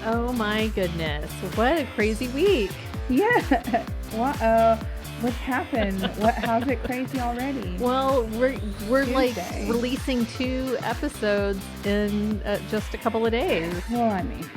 Oh my goodness. What a crazy week. Yeah. What happened? How's it crazy already? Well, we're like Tuesday. releasing 2 episodes in just a couple of days. Well, I mean,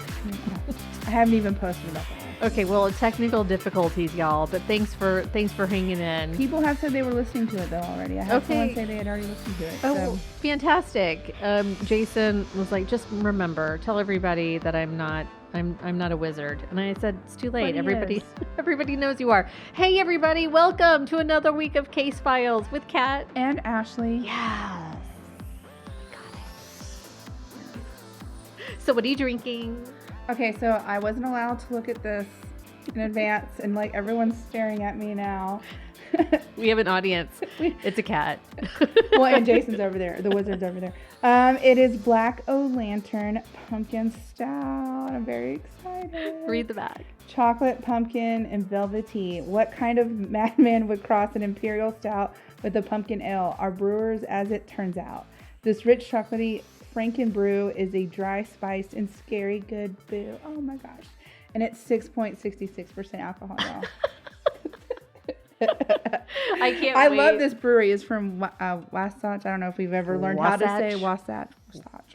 I haven't even posted about that. Okay, well, technical difficulties, y'all, but thanks for hanging in. People have said they were listening to it though already. I had someone say they had already listened to it. Oh, So. fantastic. Jason was like, just remember, tell everybody that I'm not a wizard. And I said, it's too late. Everybody knows you are. Hey, everybody. Welcome to another week of Case Files with Kat And Ashley. Yes. Got it. So what are you drinking? Okay, so I wasn't allowed to look at this in advance, and like everyone's staring at me now. We have an audience. It's a cat. Well, and Jason's over there. The wizard's over there. It is Black O-Lantern Pumpkin Stout. I'm very excited. Read the back. Chocolate, pumpkin, and velvety. What kind of madman would cross an imperial stout with a pumpkin ale? Our brewers, as it turns out. This rich chocolatey Franken brew is a dry, spiced, and scary good boo. Oh my gosh. And it's 6.66% alcohol, y'all. I love this brewery. It's from Wasatch. I don't know if we've ever learned how to say Wasatch.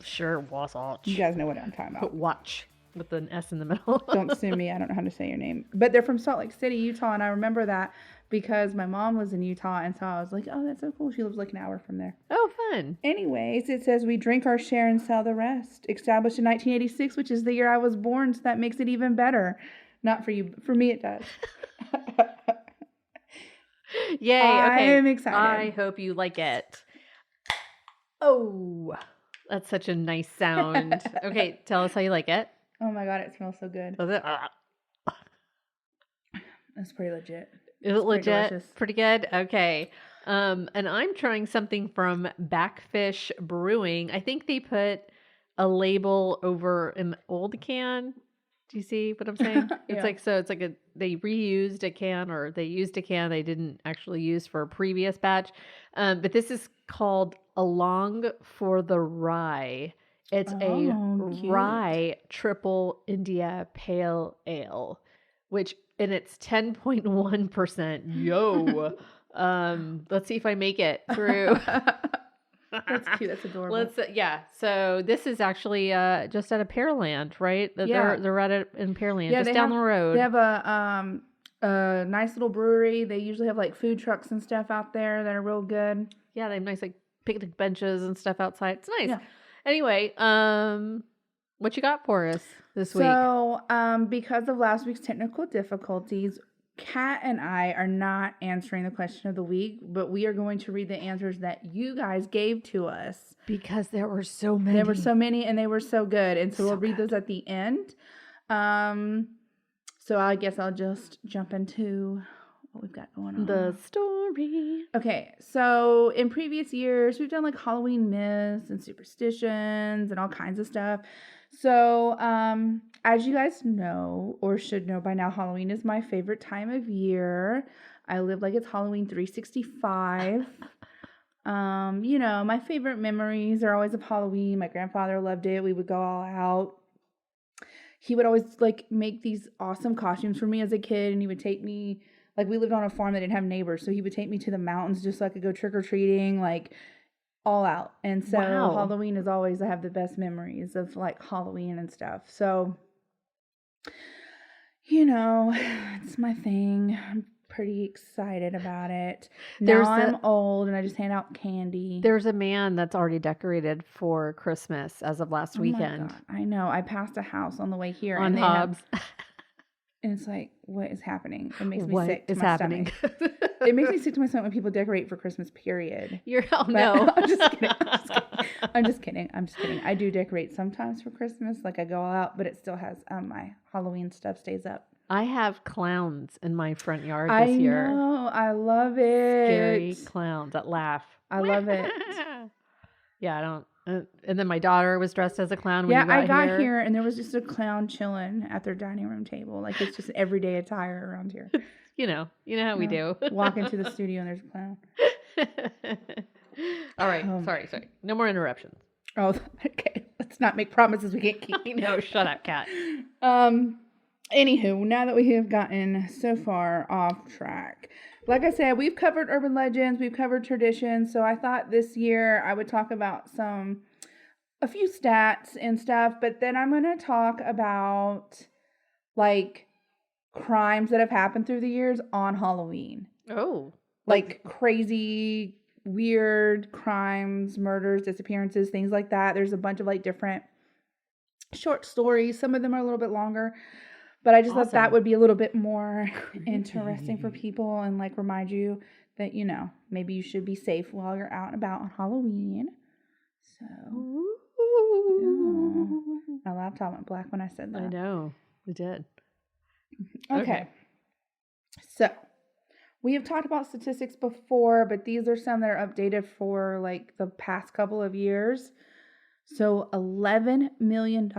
Sure, Wasatch. You guys know what I'm talking about. Watch with an S in the middle. Don't sue me. I don't know how to say your name. But they're from Salt Lake City, Utah, and I remember that because my mom was in Utah, and so I was like, oh, that's so cool. She lives like an hour from there. Oh, fun. Anyways, it says we drink our share and sell the rest. Established in 1986, which is the year I was born, so that makes it even better. Not for you, but for me it does. Yay. Okay. I am excited. I hope you like it. Oh, that's such a nice sound. Okay, tell us how you like it. Oh my God, it smells so good. Does it? That's pretty legit. Is it legit? Delicious. Pretty good? Okay. And I'm trying something from Backfish Brewing. I think they put a label over an old can. Do you see what I'm saying? Yeah. It's like they reused a can, or they used a can they didn't actually use for a previous batch. But this is called Along for the Rye. It's a cute. rye triple India pale ale, and it's 10.1%. Yo. Let's see if I make it through. That's cute. That's adorable. So this is actually just at a Pearland, right? Yeah. They're right in Pearland, Yeah, just down the road. They have a nice little brewery. They usually have like food trucks and stuff out there that are real good. Yeah, they have nice like picnic benches and stuff outside. It's nice. Yeah. Anyway, what you got for us this week? So, because of last week's technical difficulties, Kat and I are not answering the question of the week, but we are going to read the answers that you guys gave to us. Because there were so many. There were so many, and they were so good. And so we'll read those at the end. So I guess I'll just jump into what we've got going on. The story. Okay, so in previous years, we've done like Halloween myths and superstitions and all kinds of stuff. So, as you guys know, or should know by now, Halloween is my favorite time of year. I live like it's Halloween 365. My favorite memories are always of Halloween. My grandfather loved it. We would go all out. He would always like make these awesome costumes for me as a kid, and he would take me, like we lived on a farm that didn't have neighbors, so he would take me to the mountains just so I could go trick-or-treating, like all out. And so Halloween is always, I have the best memories of like Halloween and stuff. So, it's my thing. I'm pretty excited about it. Now I'm old and I just hand out candy. There's a man that's already decorated for Christmas as of last weekend. My God, I know. I passed a house on the way here. On Hobbs. And it's like, what is happening? It makes me what sick to is my happening? stomach. It makes me sick to my stomach when people decorate for Christmas, period. No. I'm just kidding. I'm just kidding. I do decorate sometimes for Christmas. Like I go all out, but it still has my Halloween stuff stays up. I have clowns in my front yard this year. I know. I love it. Scary clowns that laugh. I love it. Yeah, I don't. And then my daughter was dressed as a clown when I got here and there was just a clown chilling at their dining room table. Like it's just everyday attire around here. You know how we do. Walk into the studio and there's a clown. All right. Sorry. No more interruptions. Oh, okay. Let's not make promises we can't keep. No, shut up, Kat. Anywho, now that we have gotten so far off track, like I said, we've covered urban legends, we've covered traditions. So I thought this year I would talk about a few stats and stuff, but then I'm going to talk about like crimes that have happened through the years on Halloween. Oh, like crazy, weird crimes, murders, disappearances, things like that. There's a bunch of like different short stories. Some of them are a little bit longer, but I just thought that would be a little bit more interesting for people and like remind you that, you know, maybe you should be safe while you're out and about on Halloween. So, my laptop went black when I said that. I know, it did. Okay. So, we have talked about statistics before, but these are some that are updated for like the past couple of years. So $11 million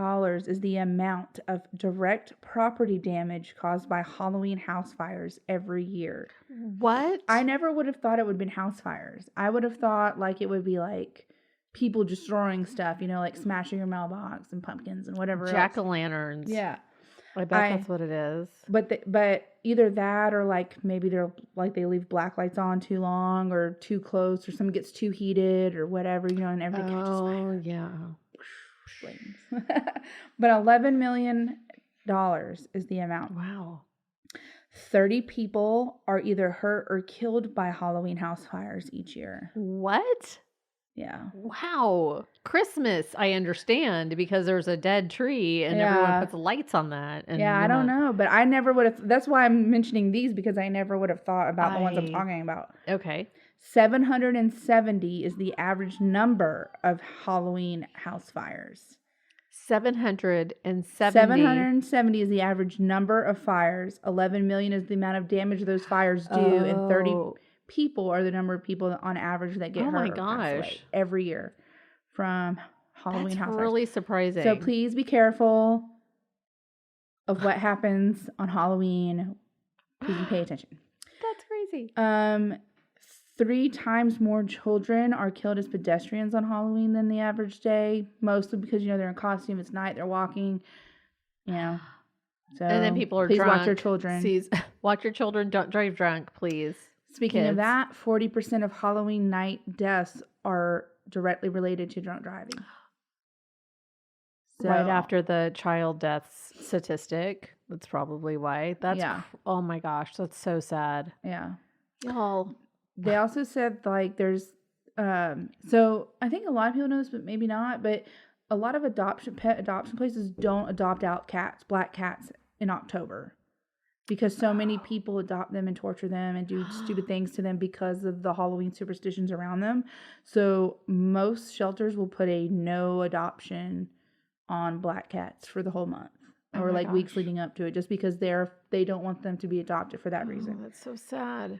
is the amount of direct property damage caused by Halloween house fires every year. What? I never would have thought it would have been house fires. I would have thought like it would be like people destroying stuff, you know, like smashing your mailbox and pumpkins and whatever Jack-o'-lanterns. Yeah. I bet that's what it is. But either that or like maybe they're like they leave black lights on too long or too close or something gets too heated or whatever, you know, and everything catches fire. Oh, yeah. Flames. But $11 million is the amount. Wow. 30 people are either hurt or killed by Halloween house fires each year. What? Yeah. Wow. Christmas, I understand, because there's a dead tree and everyone puts lights on that. And I don't know, but I never would have. That's why I'm mentioning these, because I never would have thought about the ones I'm talking about. Okay. 770 is the average number of Halloween house fires. 770. 770 is the average number of fires. 11 million is the amount of damage those fires do, and 30 people are the number of people on average that get hurt. Oh my gosh. Every year from Halloween house fires. That's really surprising. So please be careful of what happens on Halloween. Please pay attention. That's crazy. 3 times more children are killed as pedestrians on Halloween than the average day. Mostly because, you know, they're in costume. It's night. They're walking. You know. So and then people are please drunk. Watch your children. Watch your children. Don't drive drunk, please. Speaking of that, 40% of Halloween night deaths are directly related to drunk driving. So, right after the child deaths statistic. That's probably why. Oh my gosh, that's so sad. Yeah. Y'all. They also said like there's so I think a lot of people know this, but maybe not, but a lot of pet adoption places don't adopt out black cats in October. Because so many people adopt them and torture them and do stupid things to them because of the Halloween superstitions around them. So most shelters will put a no adoption on black cats for the whole month or like weeks leading up to it, just because they don't want them to be adopted for that reason. That's so sad.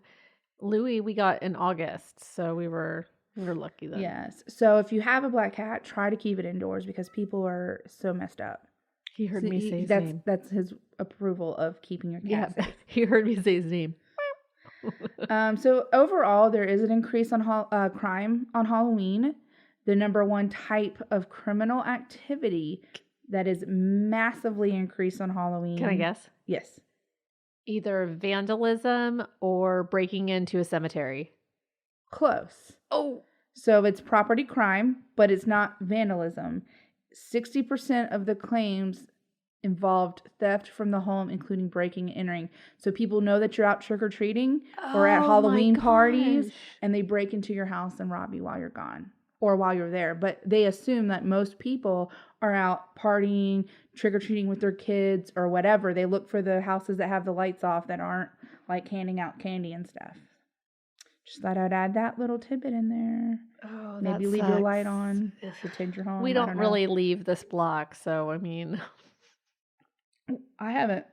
Louis, we got in August, so we were lucky then. Yes. So if you have a black cat, try to keep it indoors because people are so messed up. He heard me say his name. That's his approval of keeping your cat safe. He heard me say his name. So overall, there is an increase on crime on Halloween. The number one type of criminal activity that is massively increased on Halloween. Can I guess? Yes. Either vandalism or breaking into a cemetery. Close. Oh. So it's property crime, but it's not vandalism. 60% of the claims involved theft from the home, including breaking and entering. So people know that you're out trick-or-treating or at Halloween parties, and they break into your house and rob you while you're gone or while you're there. But they assume that most people are out partying, trick-or-treating with their kids or whatever. They look for the houses that have the lights off that aren't like handing out candy and stuff. Just thought I'd add that little tidbit in there. Oh, maybe leave your light on to protect your home. We don't really leave this block, so I mean, I haven't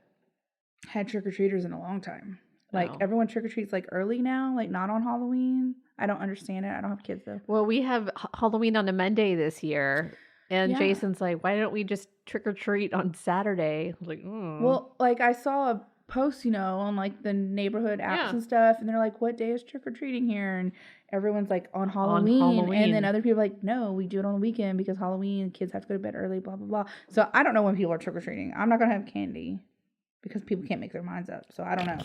had trick-or-treaters in a long time. Like everyone trick-or-treats like early now, like not on Halloween. I don't understand it. I don't have kids though. Well, we have Halloween on a Monday this year, and Jason's like, "Why don't we just trick-or-treat on Saturday?" I was like, Well, like I saw posts, on like the neighborhood apps Yeah. and stuff, and they're like, what day is trick-or-treating here? And everyone's like, on Halloween. And then other people are like, no, we do it on the weekend because Halloween, kids have to go to bed early, blah, blah, blah. So I don't know when people are trick-or-treating. I'm not going to have candy because people can't make their minds up. So I don't know.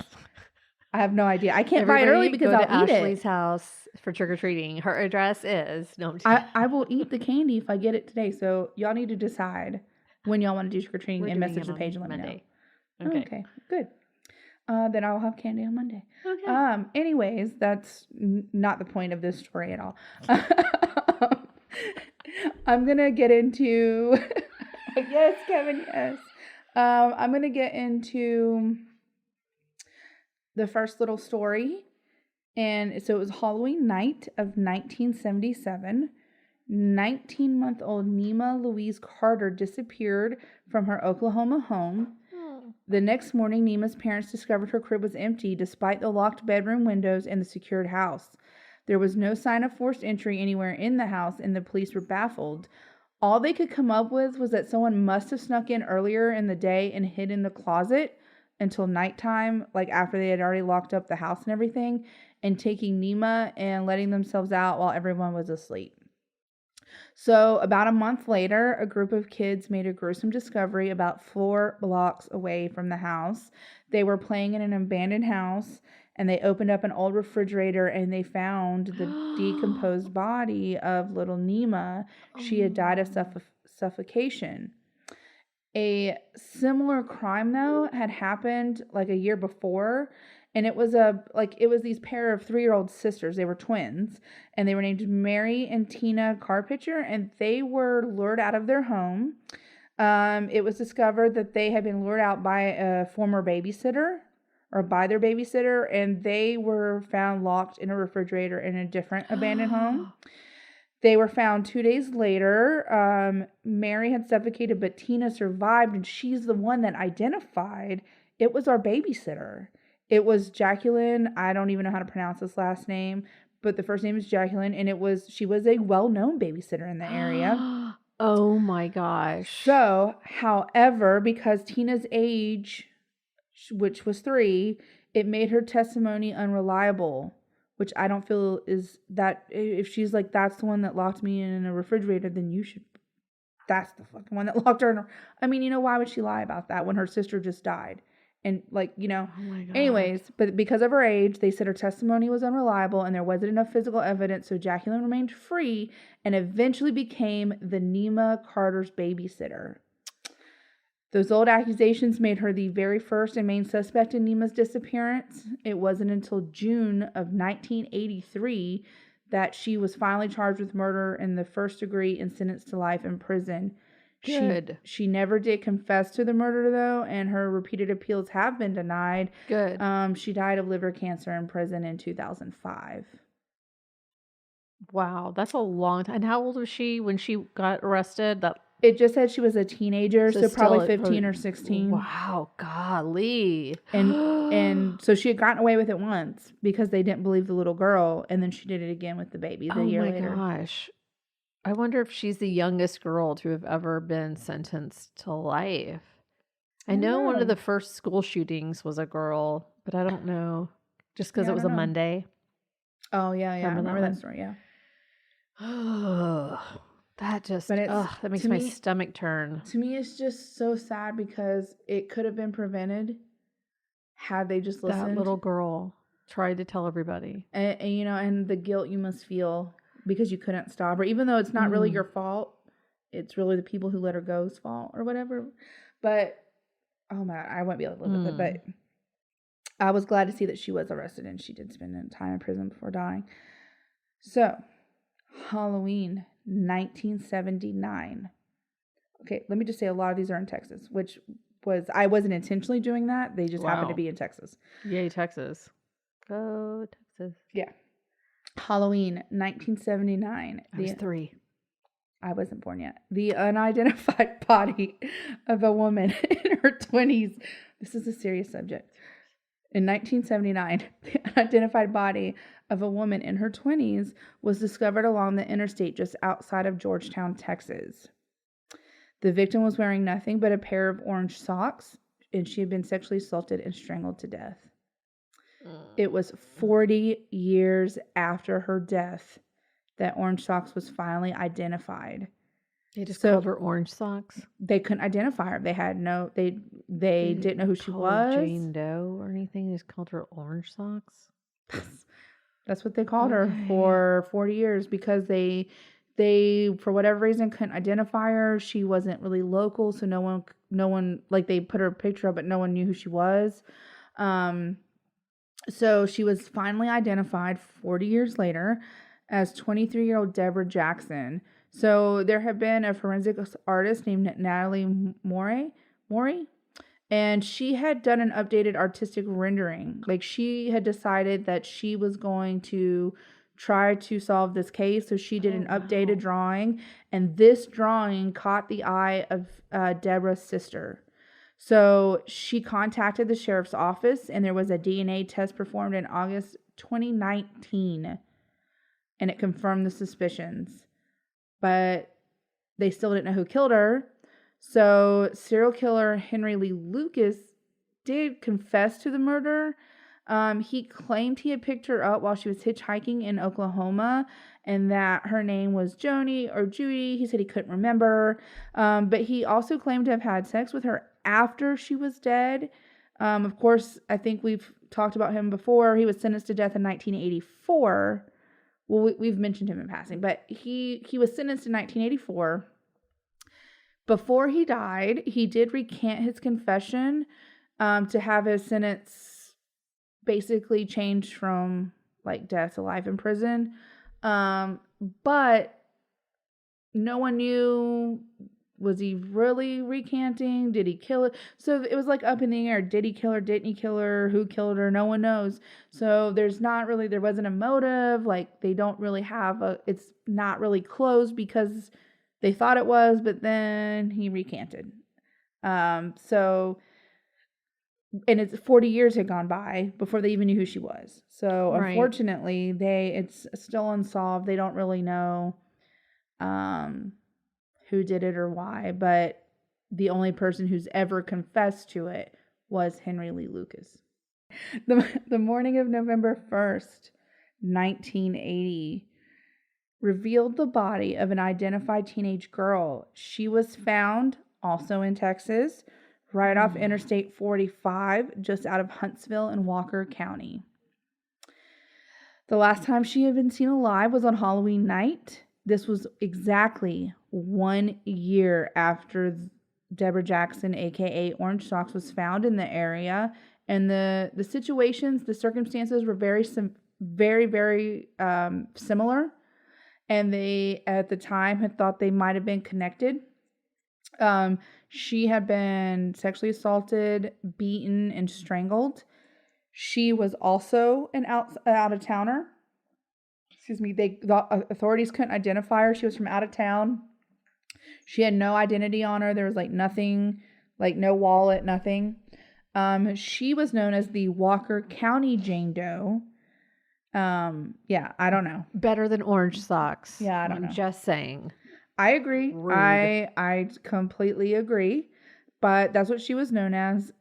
I have no idea. I can't buy it early because I'll eat Ashley's it. house for trick-or-treating. Her address is... No, I will eat the candy if I get it today. So y'all need to decide when y'all want to do trick-or-treating and message the page and let me know. Okay, good. Then I'll have candy on Monday. Okay. Anyways, that's not the point of this story at all. I'm going to get into... Yes, Kevin, yes. I'm going to get into the first little story. And so it was Halloween night of 1977. 19-month-old Nema Louise Carter disappeared from her Oklahoma home. The next morning, Nema's parents discovered her crib was empty despite the locked bedroom windows and the secured house. There was no sign of forced entry anywhere in the house, and the police were baffled. All they could come up with was that someone must have snuck in earlier in the day and hid in the closet until nighttime, like after they had already locked up the house and everything, and taking Nema and letting themselves out while everyone was asleep. So about a month later, a group of kids made a gruesome discovery about 4 blocks away from the house. They were playing in an abandoned house, and they opened up an old refrigerator, and they found the decomposed body of little Nema. She had died of suffocation. A similar crime, though, had happened like a year before. And it was these pair of 3-year-old sisters. They were twins, and they were named Mary and Tina Carpenter, and they were lured out of their home. It was discovered that they had been lured out by a former babysitter, or by their babysitter, and they were found locked in a refrigerator in a different abandoned home. They were found 2 days later. Mary had suffocated, but Tina survived, and she's the one that identified it was our babysitter. It was Jacqueline. I don't even know how to pronounce this last name, but the first name is Jacqueline, and she was a well-known babysitter in the area. Oh my gosh. So, however, because Tina's age, which was 3, it made her testimony unreliable, which I don't feel is that if she's like, that's the one that locked me in a refrigerator, then that's the fucking one that locked her in. I mean, why would she lie about that when her sister just died? And oh my God. Anyways, but because of her age, they said her testimony was unreliable and there wasn't enough physical evidence, so Jacqueline remained free and eventually became the Nema Carter's babysitter. Those old accusations made her the very first and main suspect in Nema's disappearance. It wasn't until June of 1983 that she was finally charged with murder in the first degree and sentenced to life in prison. Good. She never did confess to the murder, though, and her repeated appeals have been denied. Good. She died of liver cancer in prison in 2005. Wow, that's a long time. And how old was she when she got arrested? It just said she was a teenager, so probably 15 or 16. Wow, golly. And so she had gotten away with it once because they didn't believe the little girl, and then she did it again with the baby the year later. Oh my gosh. I wonder if she's the youngest girl to have ever been sentenced to life. I know one of the first school shootings was a girl, but I don't know. Just because it was a Monday. Oh, yeah. I remember that story, yeah. Oh, that makes my stomach turn. To me, it's just so sad because it could have been prevented had they just listened. That little girl tried to tell everybody. And the guilt you must feel because you couldn't stop her, even though it's not really your fault. It's really the people who let her go's fault or whatever. But, oh my God, I won't be able to live with it. But I was glad to see that she was arrested and she did spend time in prison before dying. So, Halloween, 1979. Okay, let me just say a lot of these are in Texas, which I wasn't intentionally doing that. They just happened to be in Texas. Yay, Texas. Go, Texas. Yeah. Halloween, 1979. I was 3. I wasn't born yet. The unidentified body of a woman in her 20s. This is a serious subject. In 1979, the unidentified body of a woman in her 20s was discovered along the interstate just outside of Georgetown, Texas. The victim was wearing nothing but a pair of orange socks. she had been sexually assaulted and strangled to death. It was 40 years after her death that Orange Socks was finally identified. They just called her Orange Socks? They couldn't identify her. They had no, they didn't know who she was. Jane Doe or anything. They just called her Orange Socks? That's what they called her for 40 years because they, for whatever reason, couldn't identify her. She wasn't really local, so no one, like, they put her picture up, but no one knew who she was. So she was finally identified 40 years later as 23-year-old Deborah Jackson. So there had been a forensic artist named Natalie Morey, and she had done an updated artistic rendering. Like, she had decided that she was going to try to solve this case, so she did an updated drawing, and this drawing caught the eye of Deborah's sister. So she contacted the sheriff's office, and there was a DNA test performed in August 2019, and it confirmed the suspicions. But they still didn't know who killed her. So serial killer Henry Lee Lucas did confess to the murder. He claimed he had picked her up while she was hitchhiking in Oklahoma and that her name was Joni or Judy. He said he couldn't remember. But he also claimed to have had sex with her after she was dead. Of course, I think we've talked about him before. He was sentenced to death in 1984. Well, we've mentioned him in passing, but he was sentenced in 1984. Before he died, he did recant his confession to have his sentence basically changed from like death to life in prison. But no one knew, was he really recanting? Did he kill it? So it was like up in the air. Did he kill her? Didn't he kill her? Who killed her? No one knows. So there wasn't a motive. Like, they don't really have it's not really closed because they thought it was, but then he recanted. So, and it's 40 years had gone by before they even knew who she was. So unfortunately, it's still unsolved. They don't really know who did it or why, but the only person who's ever confessed to it was Henry Lee Lucas. The morning of November 1st, 1980, revealed the body of an identified teenage girl. She was found also in Texas, right off Interstate 45, just out of Huntsville in Walker County. The last time she had been seen alive was on Halloween night. This was exactly 1 year after Deborah Jackson, aka Orange Socks, was found in the area, and the circumstances were very similar, and they at the time had thought they might have been connected. She had been sexually assaulted, beaten, and strangled. She was also an out-of-towner. The authorities couldn't identify her. She was from out of town. She had no identity on her. There was like nothing, like no wallet, nothing. She was known as the Walker County Jane Doe. Yeah, I don't know. Better than Orange Socks. Yeah, I don't know. I'm just saying. I agree. Rude. I completely agree. But that's what she was known as.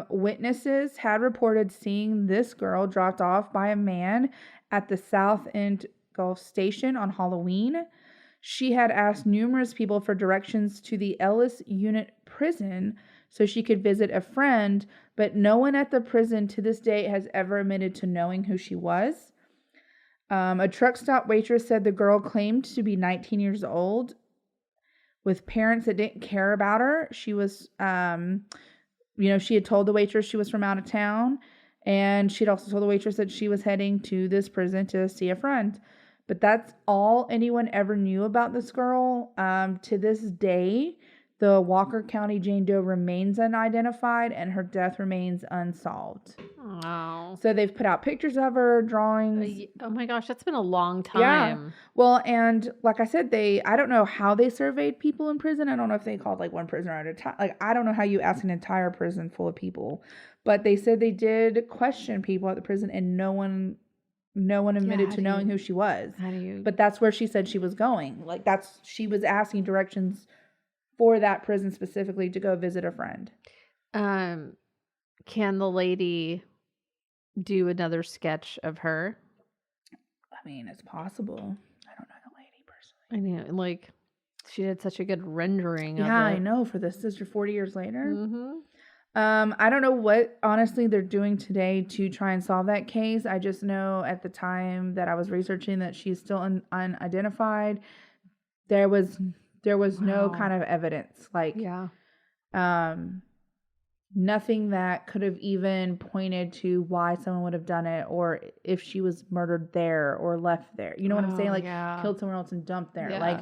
Witnesses had reported seeing this girl dropped off by a man at the South End Gulf Station on Halloween. She had asked numerous people for directions to the Ellis Unit Prison so she could visit a friend, but no one at the prison to this day has ever admitted to knowing who she was. A truck stop waitress said the girl claimed to be 19 years old with parents that didn't care about her. She was, she had told the waitress she was from out of town, and she'd also told the waitress that she was heading to this prison to see a friend. But that's all anyone ever knew about this girl. To this day, the Walker County Jane Doe remains unidentified, and her death remains unsolved. Oh. So they've put out pictures of her, drawings. Oh my gosh, that's been a long time. Yeah. Well, and like I said, I don't know how they surveyed people in prison. I don't know if they called like one prisoner at a time. Like, I don't know how you ask an entire prison full of people. But they said they did question people at the prison, and no one admitted to knowing who she was. But that's where she said she was going. Like, she was asking directions for that prison specifically to go visit a friend. Can the lady do another sketch of her? I mean, it's possible. I don't know the lady personally. I know, like, she did such a good rendering of it. Yeah, I know. For this sister 40 years later. Mm-hmm. I don't know what, honestly, they're doing today to try and solve that case. I just know at the time that I was researching that she's still unidentified. There was no kind of evidence. Like, nothing that could have even pointed to why someone would have done it, or if she was murdered there or left there. You know what I'm saying? Like, killed somewhere else and dumped there. Yeah. Like,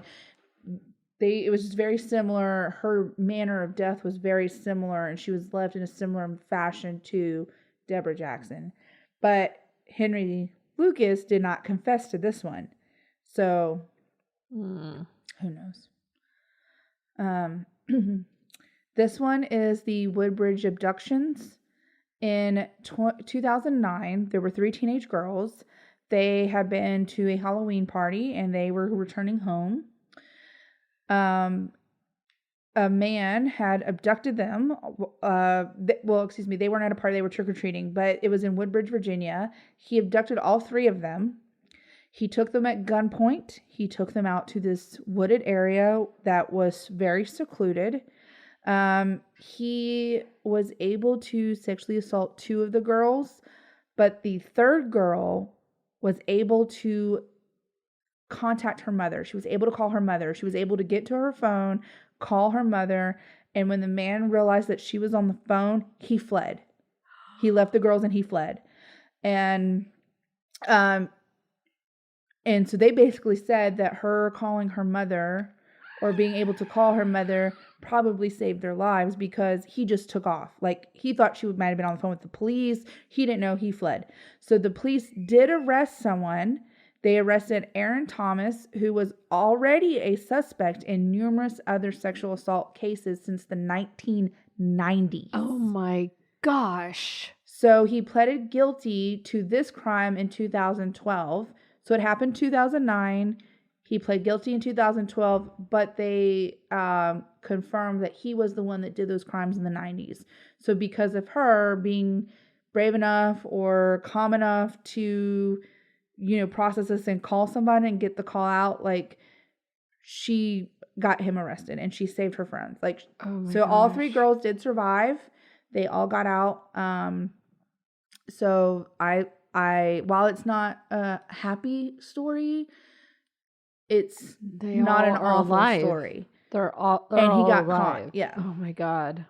it was just very similar. Her manner of death was very similar, and she was left in a similar fashion to Deborah Jackson. But Henry Lucas did not confess to this one. So, who knows? This one is the Woodbridge abductions. In 2009, there were 3 teenage girls. They had been to a Halloween party, and they were returning home. A man had abducted them. They weren't at a party, they were trick-or-treating, but it was in Woodbridge, Virginia. He abducted all 3 of them. He took them at gunpoint. He took them out to this wooded area that was very secluded. He was able to sexually assault 2 of the girls, but the 3rd girl was able to contact her mother. She was able to call her mother. She was able to get to her phone, call her mother, and when the man realized that she was on the phone, he fled. He left the girls and he fled. And so they basically said that her calling her mother or being able to call her mother probably saved their lives, because he just took off. Like, he thought she might have been on the phone with the police. He didn't know. He fled. So the police did arrest someone. They arrested Aaron Thomas, who was already a suspect in numerous other sexual assault cases since the 1990s. Oh my gosh. So he pleaded guilty to this crime in 2012. So it happened 2009. He pled guilty in 2012, but they confirmed that he was the one that did those crimes in the 90s. So because of her being brave enough or calm enough to, process this and call somebody and get the call out, like, she got him arrested and she saved her friends. Like, so gosh. All 3 girls did survive. They all got out. So I while it's not a happy story, it's not an awful story. They're all and he got alive. Caught. Yeah. Oh my God.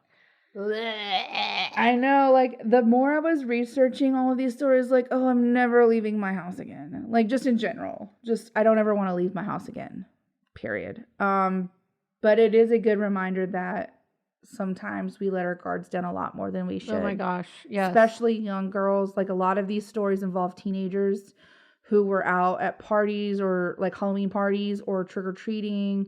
I know, like, the more I was researching all of these stories, like, oh, I'm never leaving my house again. Like, just in general. Just, I don't ever want to leave my house again. Period. But it is a good reminder that sometimes we let our guards down a lot more than we should. Oh my gosh. Yes. Especially young girls. Like, a lot of these stories involve teenagers who were out at parties or like Halloween parties or trick-or-treating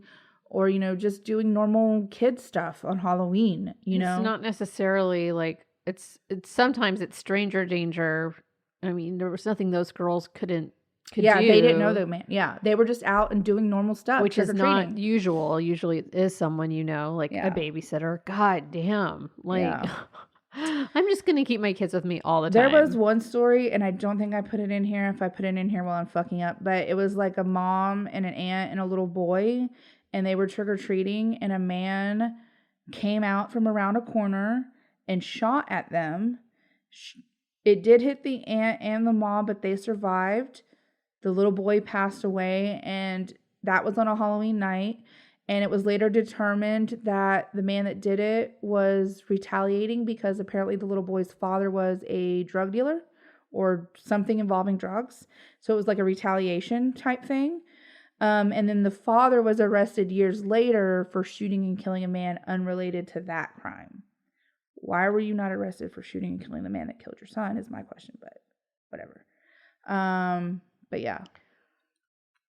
or, just doing normal kid stuff on Halloween, It's not necessarily like, it's sometimes it's stranger danger. I mean, there was nothing those girls could do. They didn't know the man. Yeah, they were just out and doing normal stuff. Which is not usual. Usually it is someone like a babysitter. God damn. Like, I'm just going to keep my kids with me all the time. There was one story, and I don't think I put it in here. If I put it in here, well, I'm fucking up. But it was like a mom and an aunt and a little boy, and they were trick-or-treating, and a man came out from around a corner and shot at them. It did hit the aunt and the mom, but they survived. The little boy passed away, and that was on a Halloween night. And it was later determined that the man that did it was retaliating because apparently the little boy's father was a drug dealer or something involving drugs. So it was like a retaliation type thing. And then the father was arrested years later for shooting and killing a man unrelated to that crime. Why were you not arrested for shooting and killing the man that killed your son is my question, but whatever. But yeah.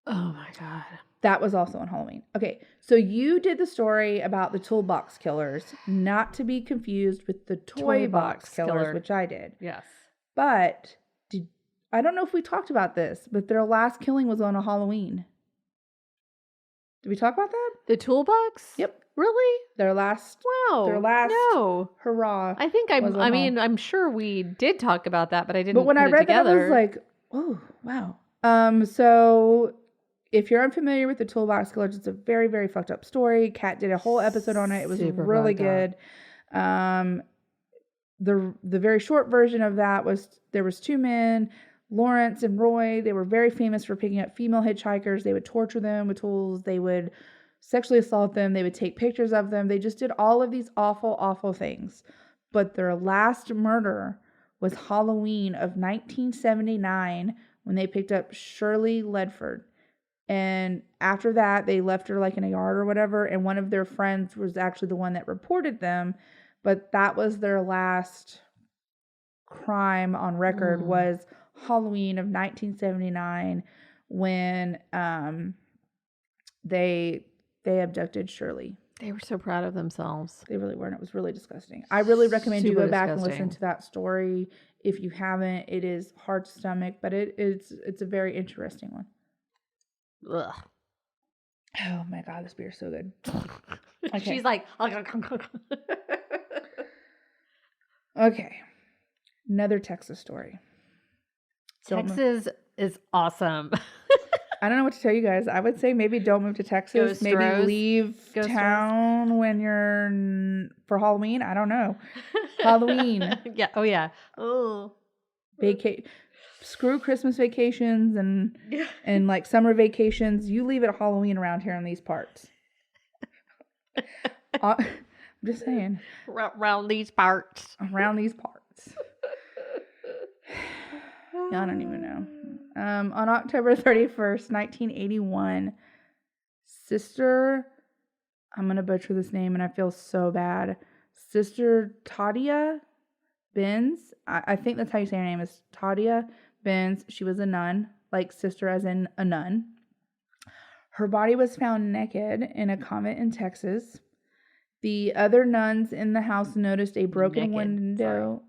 Oh my God. That was also on Halloween. Okay, so you did the story about the toolbox killers, not to be confused with the toy box killers, which I did. Yes. But I don't know if we talked about this, but their last killing was on a Halloween. Did we talk about that? The toolbox? Yep. Really? Their last Wow. No. hurrah. I think I'm sure we did talk about that, but I didn't. But when put I it read together. that, I was like, oh, wow. So if you're unfamiliar with the Toolbox Killers, it's a very, very fucked up story. Kat did a whole episode on it. It was Super really fucked good. The very short version of that was there was two men, Lawrence and Roy. They were very famous for picking up female hitchhikers. They would torture them with tools. They would sexually assault them. They would take pictures of them. They just did all of these awful, awful things. But their last murder was Halloween of 1979 when they picked up Shirley Ledford. And after that, they left her like in a yard or whatever. And one of their friends was actually the one that reported them. But that was their last crime on record was Halloween of 1979 when they abducted Shirley. They were so proud of themselves. They really were, and it was really disgusting. I really recommend you go back and listen disgusting. to that story if you haven't. It is hard to stomach, but it's a very interesting one. Ugh. Oh my God, this beer is so good. Okay. She's like, Okay. Another Texas story. Texas is awesome. I don't know what to tell you guys. I would say maybe don't move to Texas. Maybe leave town when you're for Halloween. I don't know. Halloween. Yeah. Oh yeah. Oh. Screw Christmas vacations and like summer vacations. You leave it Halloween around here in these parts. I'm just saying. Around these parts. Around these parts. I don't even know. On October 31st, 1981, Sister, I'm going to butcher this name and I feel so bad. Sister Tadia Benz, I think that's how you say her name is Tadia Benz. She was a nun, like sister as in a nun. Her body was found naked in a convent in Texas. The other nuns in the house noticed a broken window.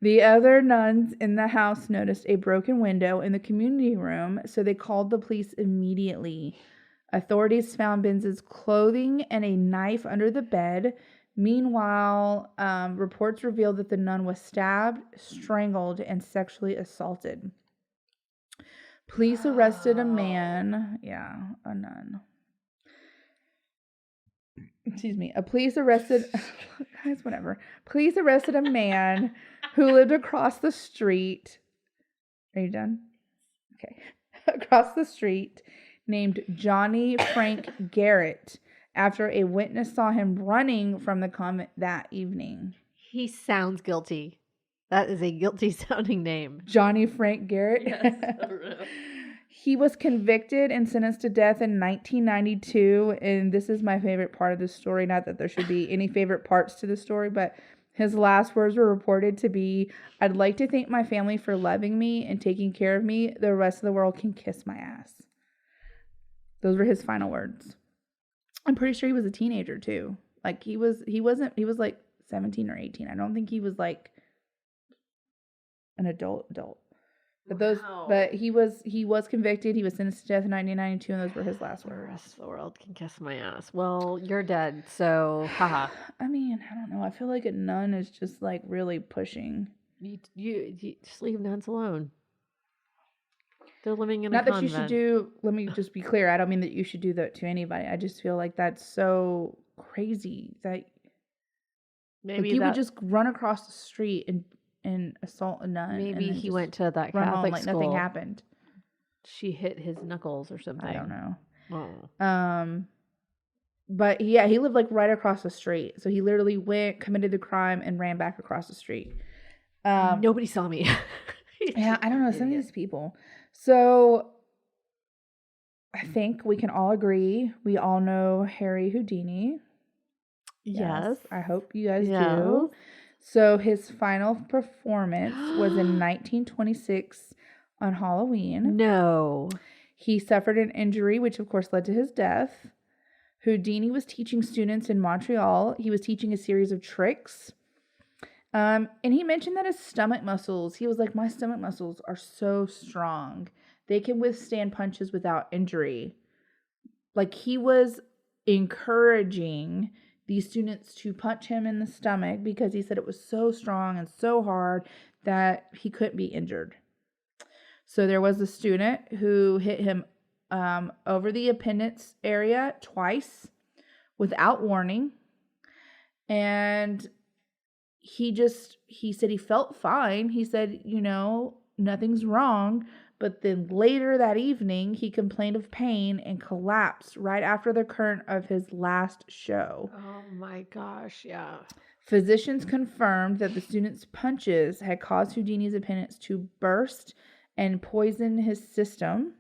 The other nuns in the house noticed a broken window in the community room, so they called the police immediately. Authorities found Benz's clothing and a knife under the bed. Meanwhile, reports revealed that the nun was stabbed, strangled, and sexually assaulted. Police arrested a man. Yeah, a nun. Excuse me. Police arrested a man who lived across the street. Are you done? Okay. Across the street, named Johnny Frank Garrett, after a witness saw him running from the convent that evening. He sounds guilty. That is a guilty sounding name. Johnny Frank Garrett? Yes. He was convicted and sentenced to death in 1992, and this is my favorite part of the story. Not that there should be any favorite parts to the story, but his last words were reported to be, "I'd like to thank my family for loving me and taking care of me. The rest of the world can kiss my ass." Those were his final words. I'm pretty sure he was a teenager too. Like he was like 17 or 18. I don't think he was like an adult. But he was convicted. He was sentenced to death in 1992, and those were his last words. The rest of the world can kiss my ass. Well, you're dead, so haha. I mean, I don't know. I feel like a nun is just like really pushing. You just leave nuns alone. They're living in a convent. Not that you should do. Let me just be clear. I don't mean that you should do that to anybody. I just feel like that's so crazy that maybe you would just run across the street and assault a nun. Maybe he went to that Catholic school. Nothing happened. She hit his knuckles or something. I don't know. Oh. But yeah, he lived like right across the street. So he literally went, committed the crime, and ran back across the street. Nobody saw me. Yeah, I don't know. Some of these people. So I think we can all agree. We all know Harry Houdini. Yes. I hope you guys do. So his final performance was in 1926 on Halloween. No. He suffered an injury, which of course led to his death. Houdini was teaching students in Montreal. He was teaching a series of tricks. And he mentioned that his stomach muscles, he was like, my stomach muscles are so strong. They can withstand punches without injury. Like, he was encouraging these students to punch him in the stomach because he said it was so strong and so hard that he couldn't be injured. So there was a student who hit him over the appendix area twice without warning. And he said he felt fine. He said, nothing's wrong. But then later that evening, he complained of pain and collapsed right after the current of his last show. Oh my gosh, yeah. Physicians confirmed that the student's punches had caused Houdini's appendix to burst and poison his system.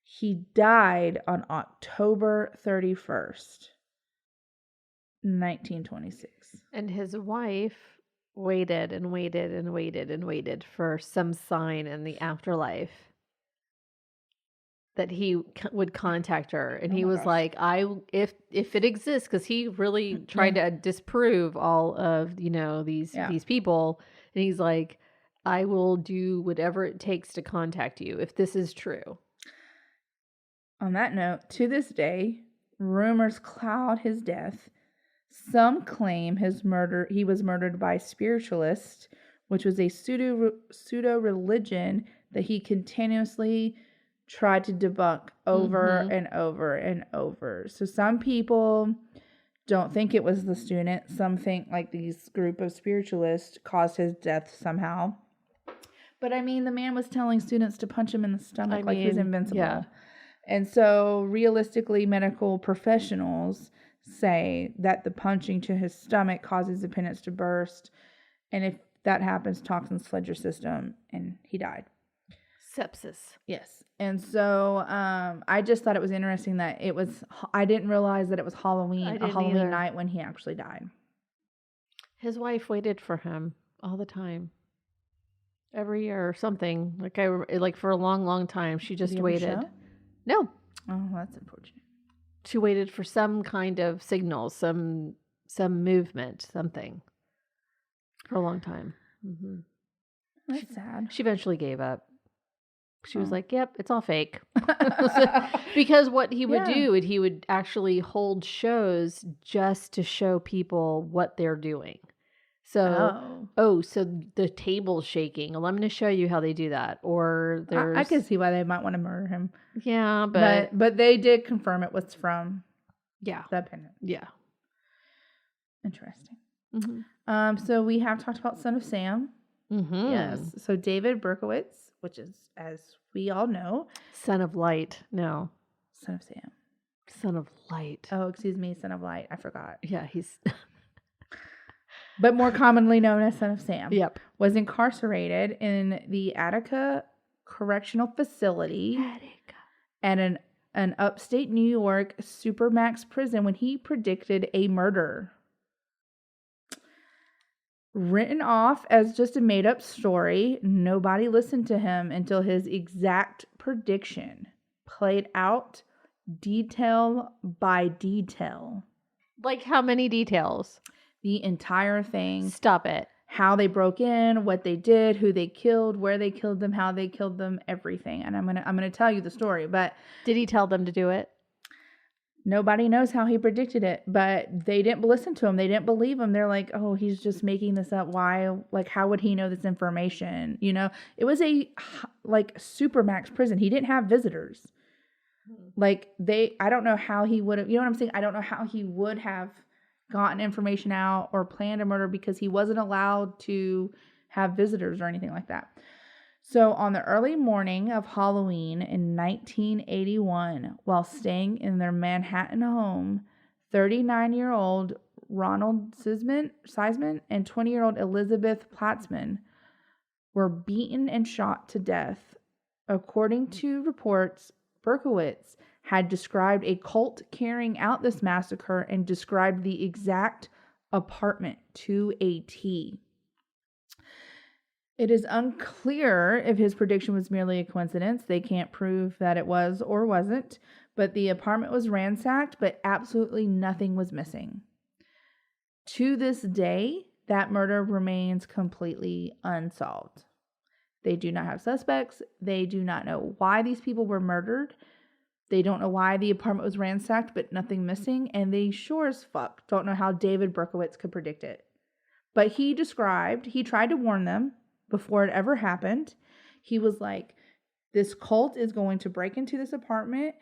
He died on October 31st, 1926. And his wife waited and waited and waited and waited for some sign in the afterlife that he would contact her. And he was like, if it exists, because he really tried to disprove all of, these people. And he's like, I will do whatever it takes to contact you if this is true. On that note, to this day, rumors cloud his death. Some claim he was murdered by spiritualists, which was a pseudo-religion that he continuously tried to debunk over and over and over. So some people don't think it was the student. Some think like these group of spiritualists caused his death somehow. But I mean, the man was telling students to punch him in the stomach like he's invincible. Yeah. And so realistically, medical professionals say that the punching to his stomach causes the appendix to burst. And if that happens, toxins flood your system, and he died. Sepsis. Yes. And so I just thought it was interesting that I didn't realize that it was Halloween night when he actually died. His wife waited for him all the time. Every year or something. Like for a long, long time. She just waited. No. Oh, that's unfortunate. She waited for some kind of signal, some movement, something for a long time. Mm-hmm. That's sad. She eventually gave up. She was like, yep, it's all fake. Because what he would do, he would actually hold shows just to show people what they're doing. So, so the table's shaking. Well, I'm going to show you how they do that. Or there's... I can see why they might want to murder him. Yeah, but they did confirm it was from the appendix. Yeah. Interesting. Mm-hmm. So we have talked about Son of Sam. Mm-hmm. Yes. So David Berkowitz, which is, as we all know, Son of Light. No. Son of Sam. Son of Light. Oh, excuse me. Son of Light. I forgot. Yeah, he's... but more commonly known as Son of Sam. Yep. Was incarcerated in the Attica Correctional Facility at an upstate New York supermax prison when he predicted a murder. Written off as just a made-up story, nobody listened to him until his exact prediction played out detail by detail. Like how many details? The entire thing. Stop it. How they broke in, what they did, who they killed, where they killed them, how they killed them, everything. And I'm gonna tell you the story. But did he tell them to do it? Nobody knows how he predicted it, but they didn't listen to him. They didn't believe him. They're like, oh, he's just making this up. Why? Like, how would he know this information? It was a supermax prison. He didn't have visitors. I don't know how he would have, you know what I'm saying? I don't know how he would have gotten information out or planned a murder because he wasn't allowed to have visitors or anything like that. So on the early morning of Halloween in 1981, while staying in their Manhattan home, 39-year-old Ronald Seisman and 20-year-old Elizabeth Platzman were beaten and shot to death. According to reports, Berkowitz had described a cult carrying out this massacre and described the exact apartment to a T. It is unclear if his prediction was merely a coincidence. They can't prove that it was or wasn't, but the apartment was ransacked, but absolutely nothing was missing. To this day, that murder remains completely unsolved. They do not have suspects. They do not know why these people were murdered. They don't know why the apartment was ransacked, but nothing missing. And they sure as fuck don't know how David Berkowitz could predict it. But he tried to warn them before it ever happened. He was like, this cult is going to break into this apartment.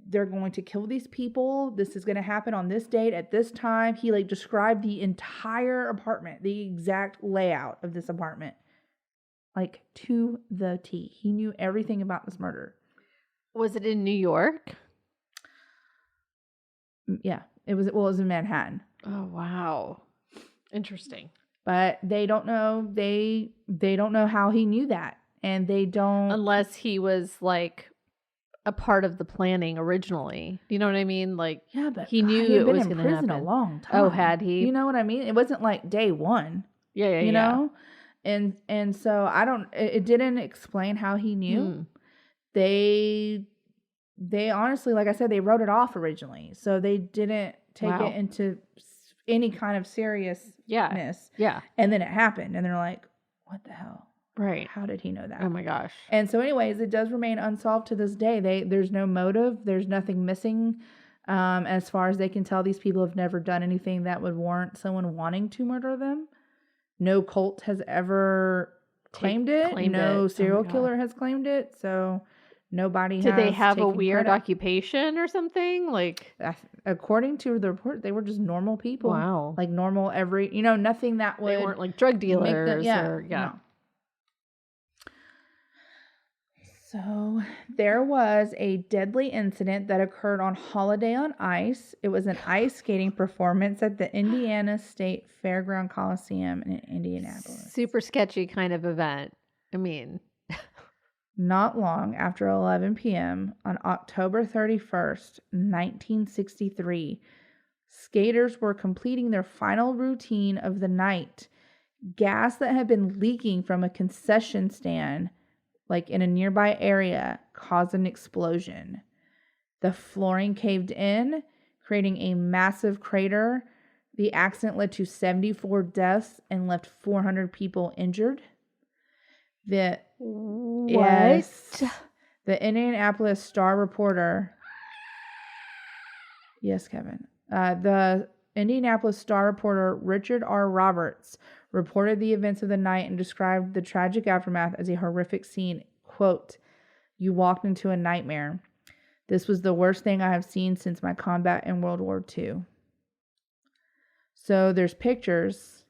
They're going to kill these people. This is going to happen on this date at this time. He like described the entire apartment, the exact layout of this apartment, like to the T. He knew everything about this murder. Was it in New York? Yeah, it was in Manhattan. Oh, wow. Interesting. But they don't know. They don't know how he knew that. And they don't. Unless he was like a part of the planning originally. You know what I mean? Like, yeah, but he knew it was going to happen. a long time. Oh, had he? You know what I mean? It wasn't like day one. Yeah. You know? And so it didn't explain how he knew. They honestly, like I said, they wrote it off originally. So they didn't take it into any kind of seriousness. Yeah. And then it happened. And they're like, what the hell? Right. How did he know that? Oh my gosh. And so anyways, it does remain unsolved to this day. There's no motive. There's nothing missing. As far as they can tell, these people have never done anything that would warrant someone wanting to murder them. No cult has ever claimed it. No serial killer has claimed it. So nobody Did has they have a weird credit. Occupation or something? Like, according to the report, they were just normal people. Wow. Like normal nothing that would. They weren't like drug dealers No. So there was a deadly incident that occurred on Holiday on Ice. It was an ice skating performance at the Indiana State Fairground Coliseum in Indianapolis. Super sketchy kind of event. I mean, not long after 11 p.m. on October 31st, 1963, skaters were completing their final routine of the night. Gas that had been leaking from a concession stand, like in a nearby area, caused an explosion. The flooring caved in, creating a massive crater. The accident led to 74 deaths and left 400 people injured. The Indianapolis Star reporter. Yes, Kevin. The Indianapolis Star reporter Richard R. Roberts reported the events of the night and described the tragic aftermath as a horrific scene. Quote, "You walked into a nightmare. This was the worst thing I have seen since my combat in World War II." So there's pictures.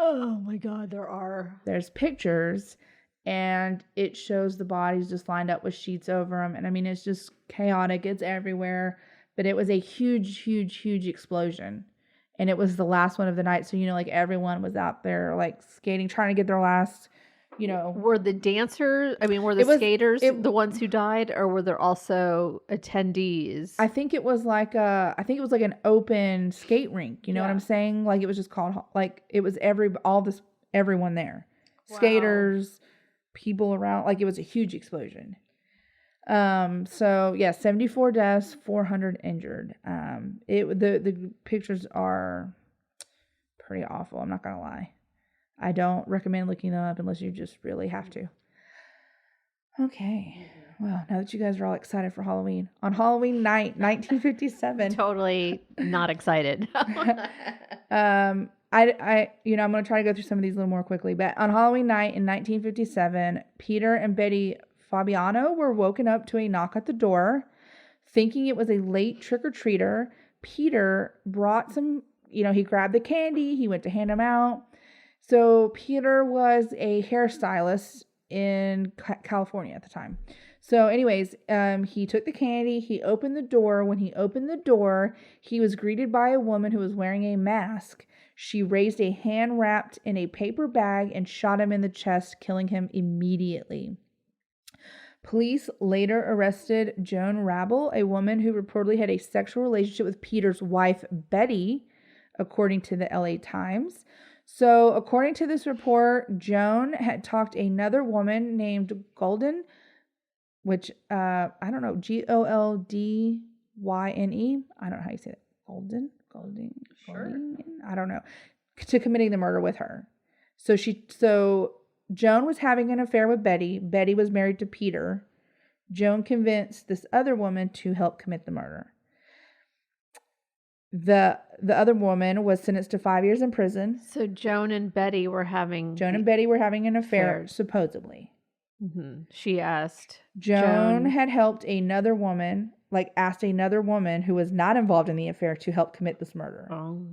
oh my God, there are. There's pictures, and it shows the bodies just lined up with sheets over them. And I mean, it's just chaotic. It's everywhere. But it was a huge, huge, huge explosion. And it was the last one of the night. So, like everyone was out there like skating, trying to get their last, Were the dancers, were the skaters the ones who died, or were there also attendees? I think it was like an open skate rink. You know what I'm saying? Like it was just called, like it was everyone there. Wow. Skaters, people around, like it was a huge explosion. 74 deaths, 400 injured. The pictures are pretty awful. I'm not going to lie. I don't recommend looking them up unless you just really have to. Okay. Well, now that you guys are all excited for Halloween, on Halloween night, 1957. Totally not excited. I'm going to try to go through some of these a little more quickly, but on Halloween night in 1957, Peter and Betty Fabiano were woken up to a knock at the door. Thinking it was a late trick-or-treater, Peter brought some, he grabbed the candy, he went to hand them out. So Peter was a hairstylist in California at the time. So anyways, he took the candy, he opened the door. When he opened the door, he was greeted by a woman who was wearing a mask. She raised a hand wrapped in a paper bag and shot him in the chest, killing him immediately. Police later arrested Joan Rabel, a woman who reportedly had a sexual relationship with Peter's wife, Betty, according to the LA Times. So, according to this report, Joan had talked another woman named Golden, which, I don't know, Goldyne. I don't know how you say it. Golden? Sure. I don't know. to committing the murder with her. So Joan was having an affair with Betty. Betty was married to Peter. Joan convinced this other woman to help commit the murder. The other woman was sentenced to 5 years in prison. So Joan and Betty were having an affair, supposedly. Mm-hmm. She asked. Joan had helped another woman, asked another woman who was not involved in the affair to help commit this murder. Oh.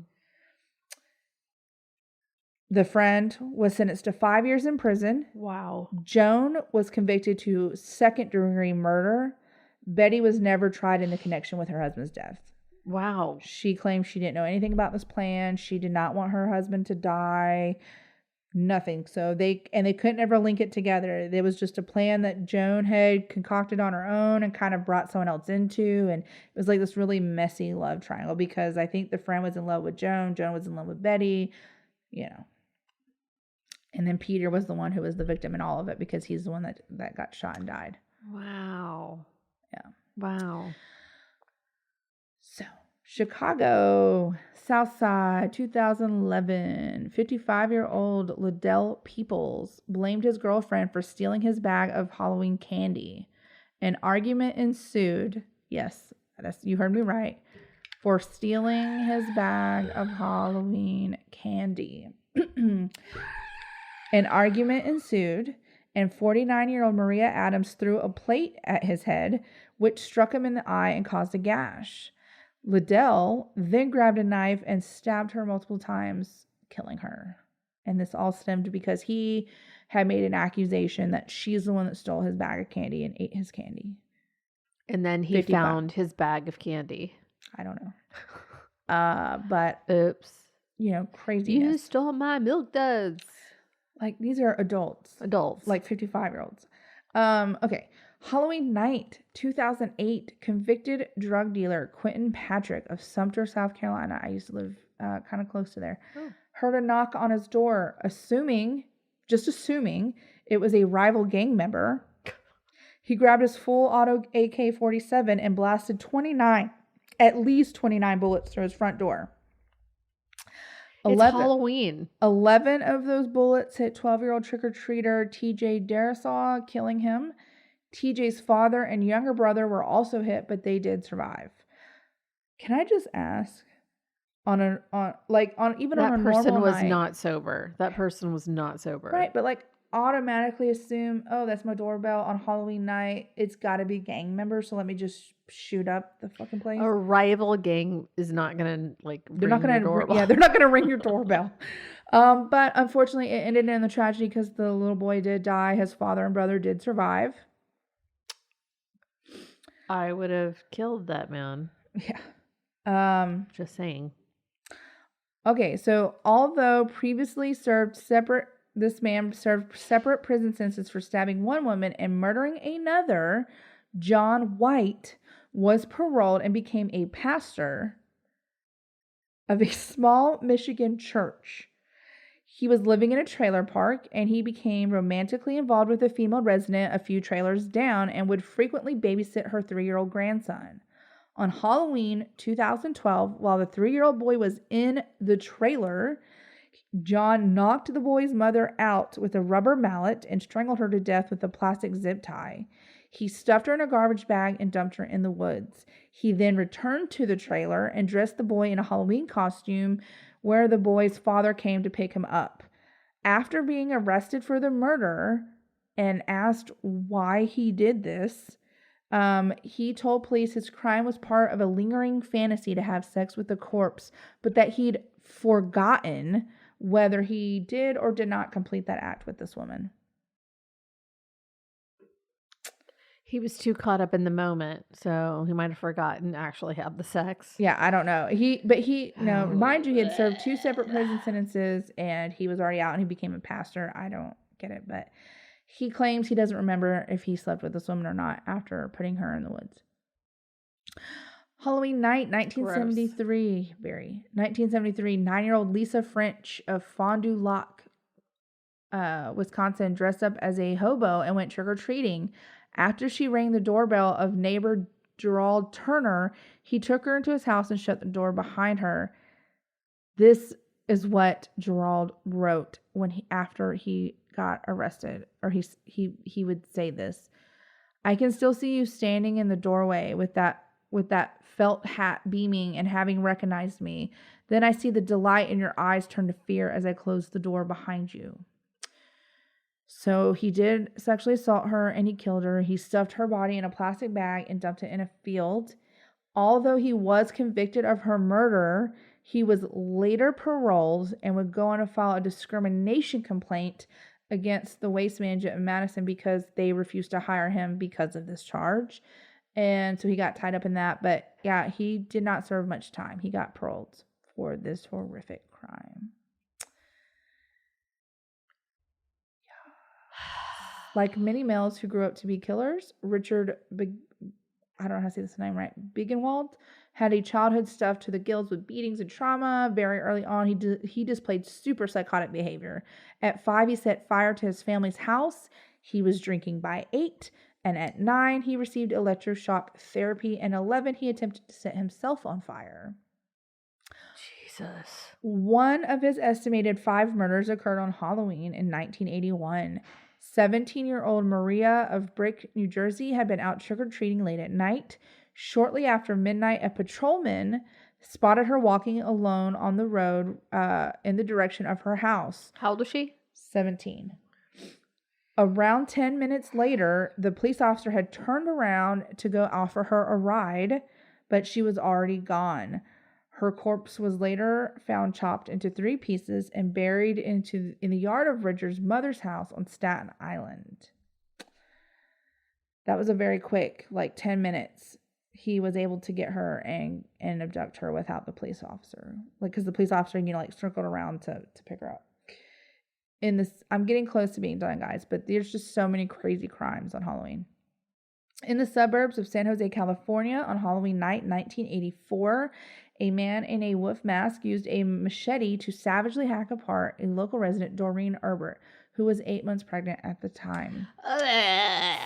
The friend was sentenced to 5 years in prison. Wow. Joan was convicted to second-degree murder. Betty was never tried in the connection with her husband's death. Wow. She claimed she didn't know anything about this plan. She did not want her husband to die. Nothing. So they couldn't ever link it together. It was just a plan that Joan had concocted on her own and kind of brought someone else into. And it was like this really messy love triangle because I think the friend was in love with Joan. Joan was in love with Betty, And then Peter was the one who was the victim in all of it because he's the one that got shot and died. Wow. Yeah. Wow. So, Chicago, South Side, 2011. 55-year-old Liddell Peoples blamed his girlfriend for stealing his bag of Halloween candy. An argument ensued. Yes, you heard me right. For stealing his bag of Halloween candy. An argument ensued, and 49-year-old Maria Adams threw a plate at his head, which struck him in the eye and caused a gash. Liddell then grabbed a knife and stabbed her multiple times, killing her. And this all stemmed because he had made an accusation that she's the one that stole his bag of candy and ate his candy. And then he found his bag of candy. I don't know. But oops. Craziness. You stole my milk duds. These are adults. 55-year-olds. Okay. Halloween night, 2008, convicted drug dealer Quentin Patrick of Sumter, South Carolina. I used to live kind of close to there. Oh. Heard a knock on his door, assuming it was a rival gang member. He grabbed his full auto AK-47 and blasted at least 29 bullets through his front door. It's Halloween. 11 of those bullets hit 12-year-old trick-or-treater TJ Darasaw, killing him. TJ's father and younger brother were also hit, but they did survive. Can I just ask, on a normal night, that person was not sober. That person was not sober. Right, but automatically assume, oh, that's my doorbell on Halloween night. It's got to be gang members, so let me just shoot up the fucking place. A rival gang is not gonna they're not gonna they're not gonna ring your doorbell. But unfortunately, it ended in the tragedy because the little boy did die. His father and brother did survive. I would have killed that man. Yeah. Just saying. Okay, so although previously this man served separate prison sentences for stabbing one woman and murdering another, John White was paroled and became a pastor of a small Michigan church. He was living in a trailer park, and he became romantically involved with a female resident a few trailers down and would frequently babysit her 3-year-old grandson. On Halloween 2012, while the 3-year-old boy was in the trailer, John knocked the boy's mother out with a rubber mallet and strangled her to death with a plastic zip tie. He stuffed her in a garbage bag and dumped her in the woods. He then returned to the trailer and dressed the boy in a Halloween costume, where the boy's father came to pick him up. After being arrested for the murder and asked why he did this, he told police his crime was part of a lingering fantasy to have sex with the corpse, but that he'd forgotten whether he did or did not complete that act with this woman. He was too caught up in the moment, so he might have forgotten to actually have the sex. Yeah, I don't know. Mind you, he had served 2 separate prison sentences, and he was already out, and he became a pastor. I don't get it, but he claims he doesn't remember if he slept with this woman or not after putting her in the woods. Halloween night, 1973. 1973, 9-year-old Lisa French of Fond du Lac, Wisconsin, dressed up as a hobo and went trick-or-treating. After she rang the doorbell of neighbor Gerald Turner, he took her into his house and shut the door behind her. This is what Gerald wrote after he got arrested, or he would say this. I can still see you standing in the doorway with that felt hat beaming and having recognized me. Then I see the delight in your eyes turn to fear as I close the door behind you. So he did sexually assault her and he killed her. He stuffed her body in a plastic bag and dumped it in a field. Although he was convicted of her murder, he was later paroled and would go on to file a discrimination complaint against the waste management in Madison because they refused to hire him because of this charge. And so he got tied up in that. But yeah, he did not serve much time. He got paroled for this horrific crime. Like many males who grew up to be killers, Richard, I don't know how to say this name right, Biegenwald, had a childhood stuffed to the gills with beatings and trauma. Very early on, he displayed super psychotic behavior. At 5, he set fire to his family's house. He was drinking by 8. And at 9, he received electroshock therapy. And 11, he attempted to set himself on fire. Jesus. One of his estimated 5 murders occurred on Halloween in 1981. 17-year-old Maria of Brick, New Jersey, had been out trick-or-treating late at night. Shortly after midnight, a patrolman spotted her walking alone on the road in the direction of her house. How old was she? 17. Around 10 minutes later, the police officer had turned around to go offer her a ride, but she was already gone. Her corpse was later found chopped into 3 pieces and buried in the yard of Richard's mother's house on Staten Island. That was a very quick, 10 minutes. He was able to get her and abduct her without the police officer. Because the police officer, circled around to pick her up. I'm getting close to being done, guys, but there's just so many crazy crimes on Halloween. In the suburbs of San Jose, California, on Halloween night, 1984, a man in a wolf mask used a machete to savagely hack apart a local resident, Doreen Herbert, who was 8 months pregnant at the time.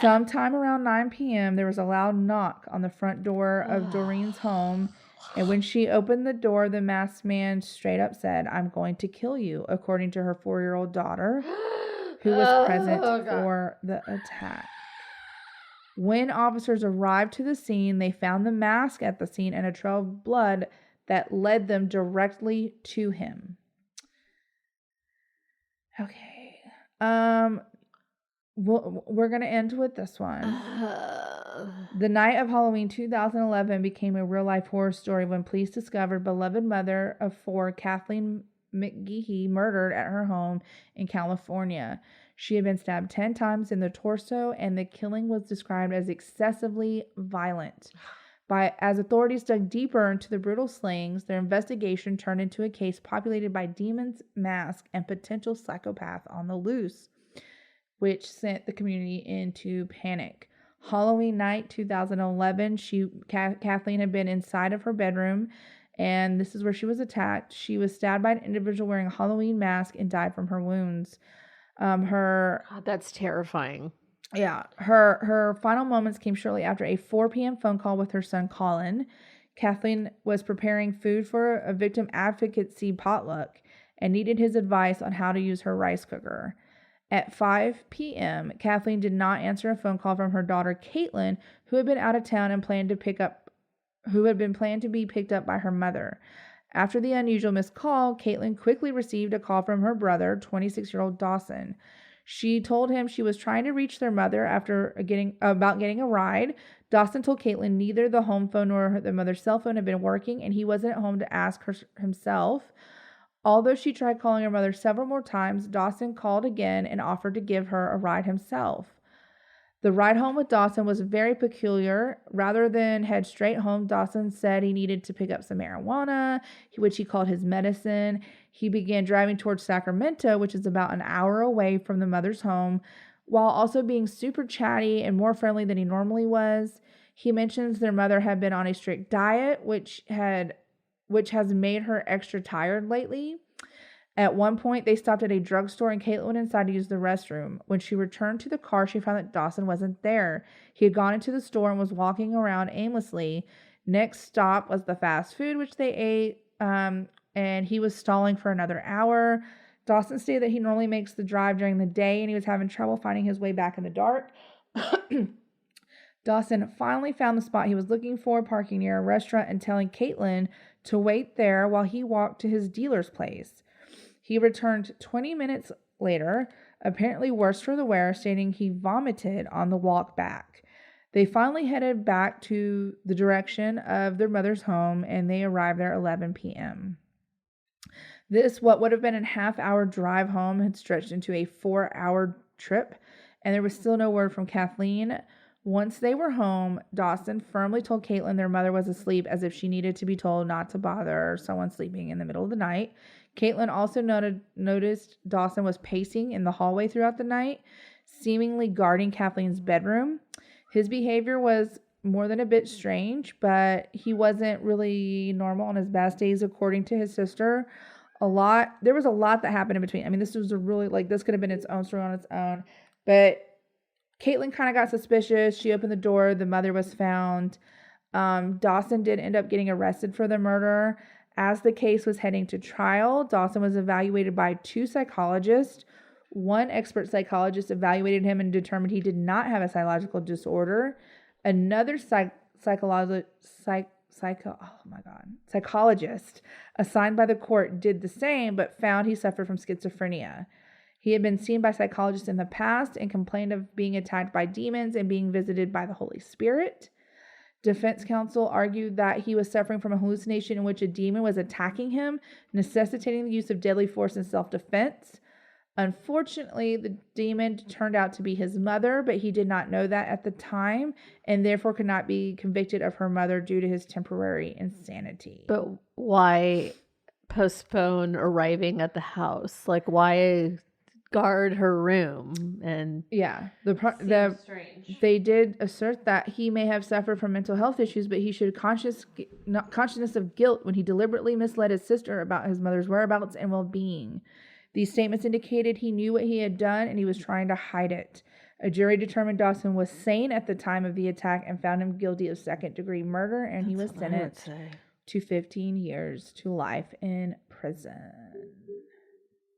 Sometime around 9 p.m., there was a loud knock on the front door of Doreen's home, and when she opened the door, the masked man straight up said, "I'm going to kill you," according to her 4-year-old daughter, who was present for the attack. When officers arrived to the scene, they found the mask at the scene and a trail of blood that led them directly to him. Okay. We're going to end with this one. The night of Halloween 2011 became a real-life horror story when police discovered beloved mother of 4, Kathleen McGehee, murdered at her home in California. She had been stabbed 10 times in the torso, and the killing was described as excessively violent. As authorities dug deeper into the brutal slayings, their investigation turned into a case populated by demons, masks, and potential psychopath on the loose, which sent the community into panic. Halloween night 2011, Kathleen had been inside of her bedroom, and this is where she was attacked. She was stabbed by an individual wearing a Halloween mask and died from her wounds. God, that's terrifying. Yeah, her final moments came shortly after a 4 p.m. phone call with her son Colin. Kathleen was preparing food for a victim advocacy potluck and needed his advice on how to use her rice cooker. At 5 p.m., Kathleen did not answer a phone call from her daughter Caitlin, who had been out of town and planned to be picked up by her mother. After the unusual missed call, Caitlin quickly received a call from her brother, 26-year-old Dawson. She told him she was trying to reach their mother about getting a ride. Dawson told Caitlin neither the home phone nor the mother's cell phone had been working, and he wasn't at home to ask her himself. Although she tried calling her mother several more times, Dawson called again and offered to give her a ride himself. The ride home with Dawson was very peculiar. Rather than head straight home, Dawson said he needed to pick up some marijuana, which he called his medicine. He began driving towards Sacramento, which is about an hour away from the mother's home, while also being super chatty and more friendly than he normally was. He mentions their mother had been on a strict diet, which has made her extra tired lately. At one point, they stopped at a drugstore and Caitlin went inside to use the restroom. When she returned to the car, she found that Dawson wasn't there. He had gone into the store and was walking around aimlessly. Next stop was the fast food, which they ate. and he was stalling for another hour. Dawson stated that he normally makes the drive during the day and he was having trouble finding his way back in the dark. Dawson finally found the spot he was looking for, parking near a restaurant and telling Caitlin to wait there while he walked to his dealer's place. He returned 20 minutes later, apparently worse for the wear, stating he vomited on the walk back. They finally headed back to the direction of their mother's home, and they arrived there at 11 p.m. This, what would have been a half-hour drive home, had stretched into a 4-hour trip, and there was still no word from Kathleen. Once they were home, Dawson firmly told Caitlin their mother was asleep, as if she needed to be told not to bother someone sleeping in the middle of the night. Caitlin also noticed Dawson was pacing in the hallway throughout the night, seemingly guarding Kathleen's bedroom. His behavior was more than a bit strange, but he wasn't really normal on his best days, according to his sister. There was a lot that happened in between. I mean, this was this could have been its own story on its own, but Caitlin kind of got suspicious. She opened the door. The mother was found. Dawson did end up getting arrested for the murder. As the case was heading to trial, Dawson was evaluated by 2 psychologists. One expert psychologist evaluated him and determined he did not have a psychological disorder. Another psychologist assigned by the court did the same, but found he suffered from schizophrenia. He had been seen by psychologists in the past and complained of being attacked by demons and being visited by the Holy Spirit. Defense counsel argued that he was suffering from a hallucination in which a demon was attacking him, necessitating the use of deadly force in self-defense. Unfortunately, the demon turned out to be his mother, but he did not know that at the time and therefore could not be convicted of her mother due to his temporary insanity. But why postpone arriving at the house? Like, why guard her room? And yeah, strange. They did assert that he may have suffered from mental health issues, but he showed consciousness of guilt when he deliberately misled his sister about his mother's whereabouts and well-being. These statements indicated he knew what he had done and he was trying to hide it. A jury determined Dawson was sane at the time of the attack and found him guilty of second-degree murder, and he was sentenced to 15 years to life in prison.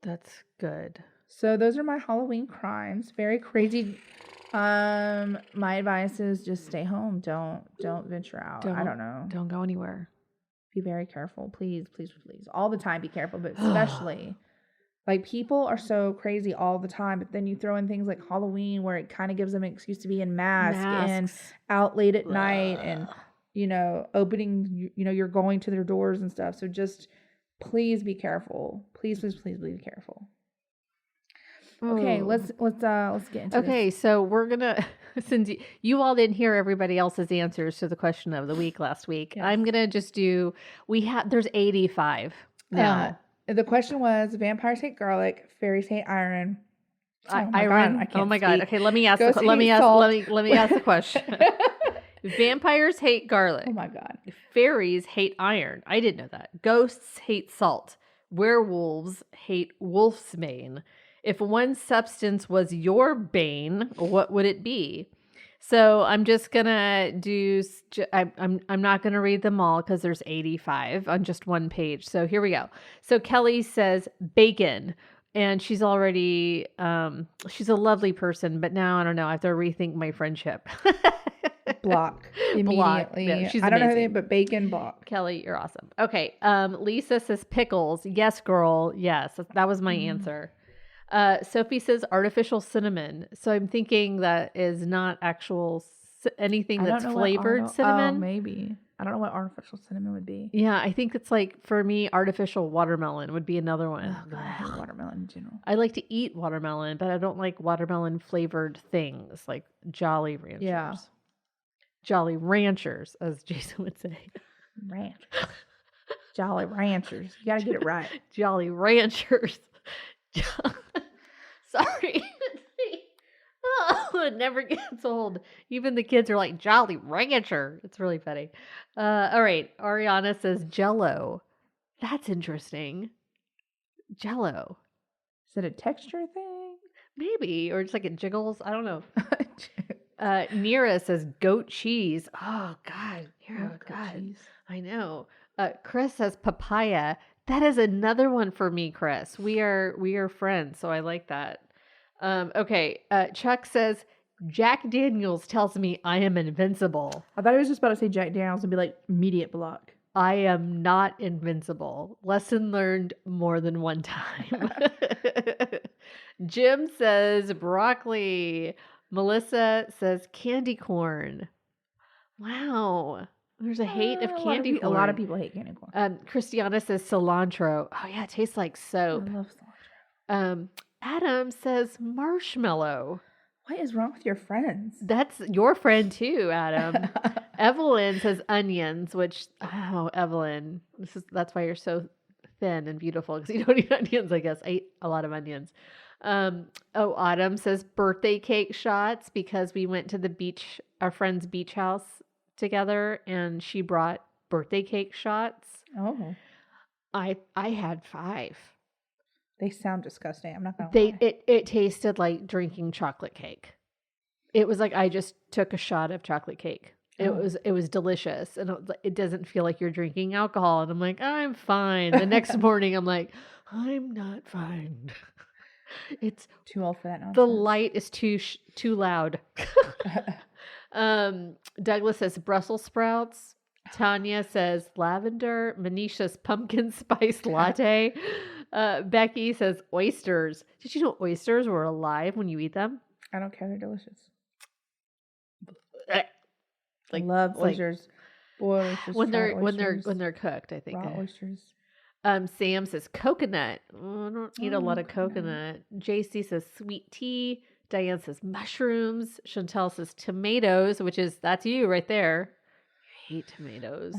That's good. So those are my Halloween crimes. Very crazy. My advice is just stay home. Don't venture out. I don't know. Don't go anywhere. Be very careful. Please, please, please. All the time be careful, but especially people are so crazy all the time, but then you throw in things like Halloween where it kind of gives them an excuse to be in masks. And out late at night and, opening, you're going to their doors and stuff. So just please be careful. Please, please, please be careful. Okay, let's get into this. So we're gonna, since you all didn't hear everybody else's answers to the question of the week last week, yes. I'm gonna just do. There's 85 now. The question was: vampires hate garlic, fairies hate iron. Iron. Oh my god! Okay, let me ask the question. Vampires hate garlic. Oh my god. Fairies hate iron. I didn't know that. Ghosts hate salt. Werewolves hate wolf's mane. If one substance was your bane, what would it be? So I'm just gonna do. I'm not gonna read them all because there's 85 on just one page. So here we go. So Kelly says bacon, and she's already she's a lovely person, but now I don't know. I have to rethink my friendship. Block immediately. Block. Yeah, she's I don't know amazing. her name, but bacon block. Kelly, you're awesome. Okay. Lisa says pickles. Yes, girl. Yes, that was my answer. Sophie says artificial cinnamon. So I'm thinking that is not actual anything that's flavored cinnamon. Oh, maybe. I don't know what artificial cinnamon would be. Yeah, I think it's for me, artificial watermelon would be another one. Oh, God, I hate watermelon in general. I like to eat watermelon, but I don't like watermelon flavored things like Jolly Ranchers. Yeah. Jolly Ranchers, as Jason would say. Ranchers. Jolly Ranchers. You got to get it right. Jolly Ranchers. Sorry. Oh, it never gets old. Even the kids are like, Jolly Rancher. It's really funny. All right. Ariana says Jell-O. That's interesting. Jell-O. Is it a texture thing? Maybe. Or just like it jiggles. I don't know. Nira says goat cheese. Oh, God. Nira, God. Cheese. I know. Chris says papaya. That is another one for me, Chris. We are friends, so I like that. Okay. Chuck says Jack Daniels tells me I am invincible. I thought he was just about to say Jack Daniels and be like, immediate block. I am not invincible. Lesson learned more than one time. Jim says broccoli. Melissa says candy corn. Wow. There's a hate of candy corn. A lot of people hate candy corn. Christiana says cilantro. Oh yeah, it tastes like soap. I love cilantro. Adam says marshmallow. What is wrong with your friends? That's your friend too, Adam. Evelyn says onions, which, oh, Evelyn, that's why you're so thin and beautiful, because you don't eat onions, I guess. I eat a lot of onions. Autumn says birthday cake shots, because we went to the beach, our friend's beach house together, and she brought birthday cake shots. Oh. I had 5. They sound disgusting. I'm not gonna lie. It tasted like drinking chocolate cake. It was like I just took a shot of chocolate cake. It was delicious, and it doesn't feel like you're drinking alcohol. And I'm like, I'm fine. The next morning, I'm like, I'm not fine. It's too old for that nonsense. The light is too loud. Douglas says Brussels sprouts. Tanya says lavender. Manish says pumpkin spice latte. Becky says oysters. Did you know oysters were alive when you eat them? I don't care. They're delicious. Like, I love oysters. Boiled oysters. When they're cooked, I think. Raw oysters. Sam says coconut. Oh, I don't eat a lot of coconut. JC says sweet tea. Diane says mushrooms. Chantel says tomatoes, that's you right there. I hate tomatoes.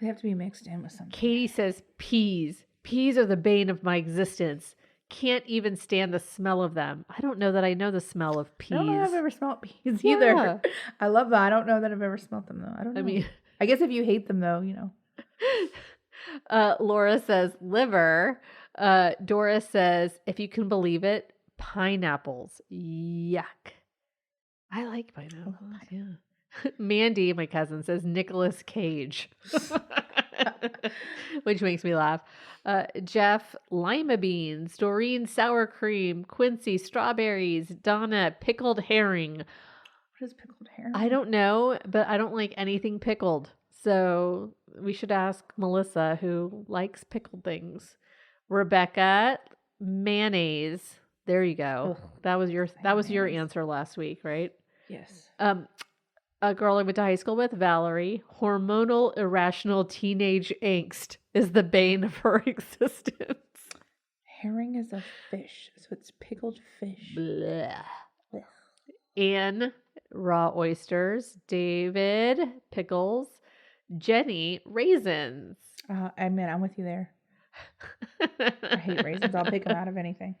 They have to be mixed in with something. Katie says peas. Peas are the bane of my existence. Can't even stand the smell of them. I don't know that I know the smell of peas. I don't know if I've ever smelled peas either. I love them. I don't know that I've ever smelled them though. I don't know. I mean, I guess if you hate them though, you know. Laura says liver. Doris says, if you can believe it, pineapples. Yuck. I like pineapples. Yeah. Mandy, my cousin, says Nicolas Cage. Which makes me laugh. Jeff, lima beans. Doreen, sour cream. Quincy, strawberries. Donna, pickled herring. What is pickled herring? I don't know, but I don't like anything pickled. So we should ask Melissa, who likes pickled things. Rebecca, mayonnaise. There you go. Ugh, that was your answer last week, right? Yes. A girl I went to high school with, Valerie, hormonal irrational teenage angst is the bane of her existence. Herring is a fish, so it's pickled fish. Blech. Anne, raw oysters. David, pickles. Jenny, raisins. I'm with you there. I hate raisins. I'll pick them out of anything.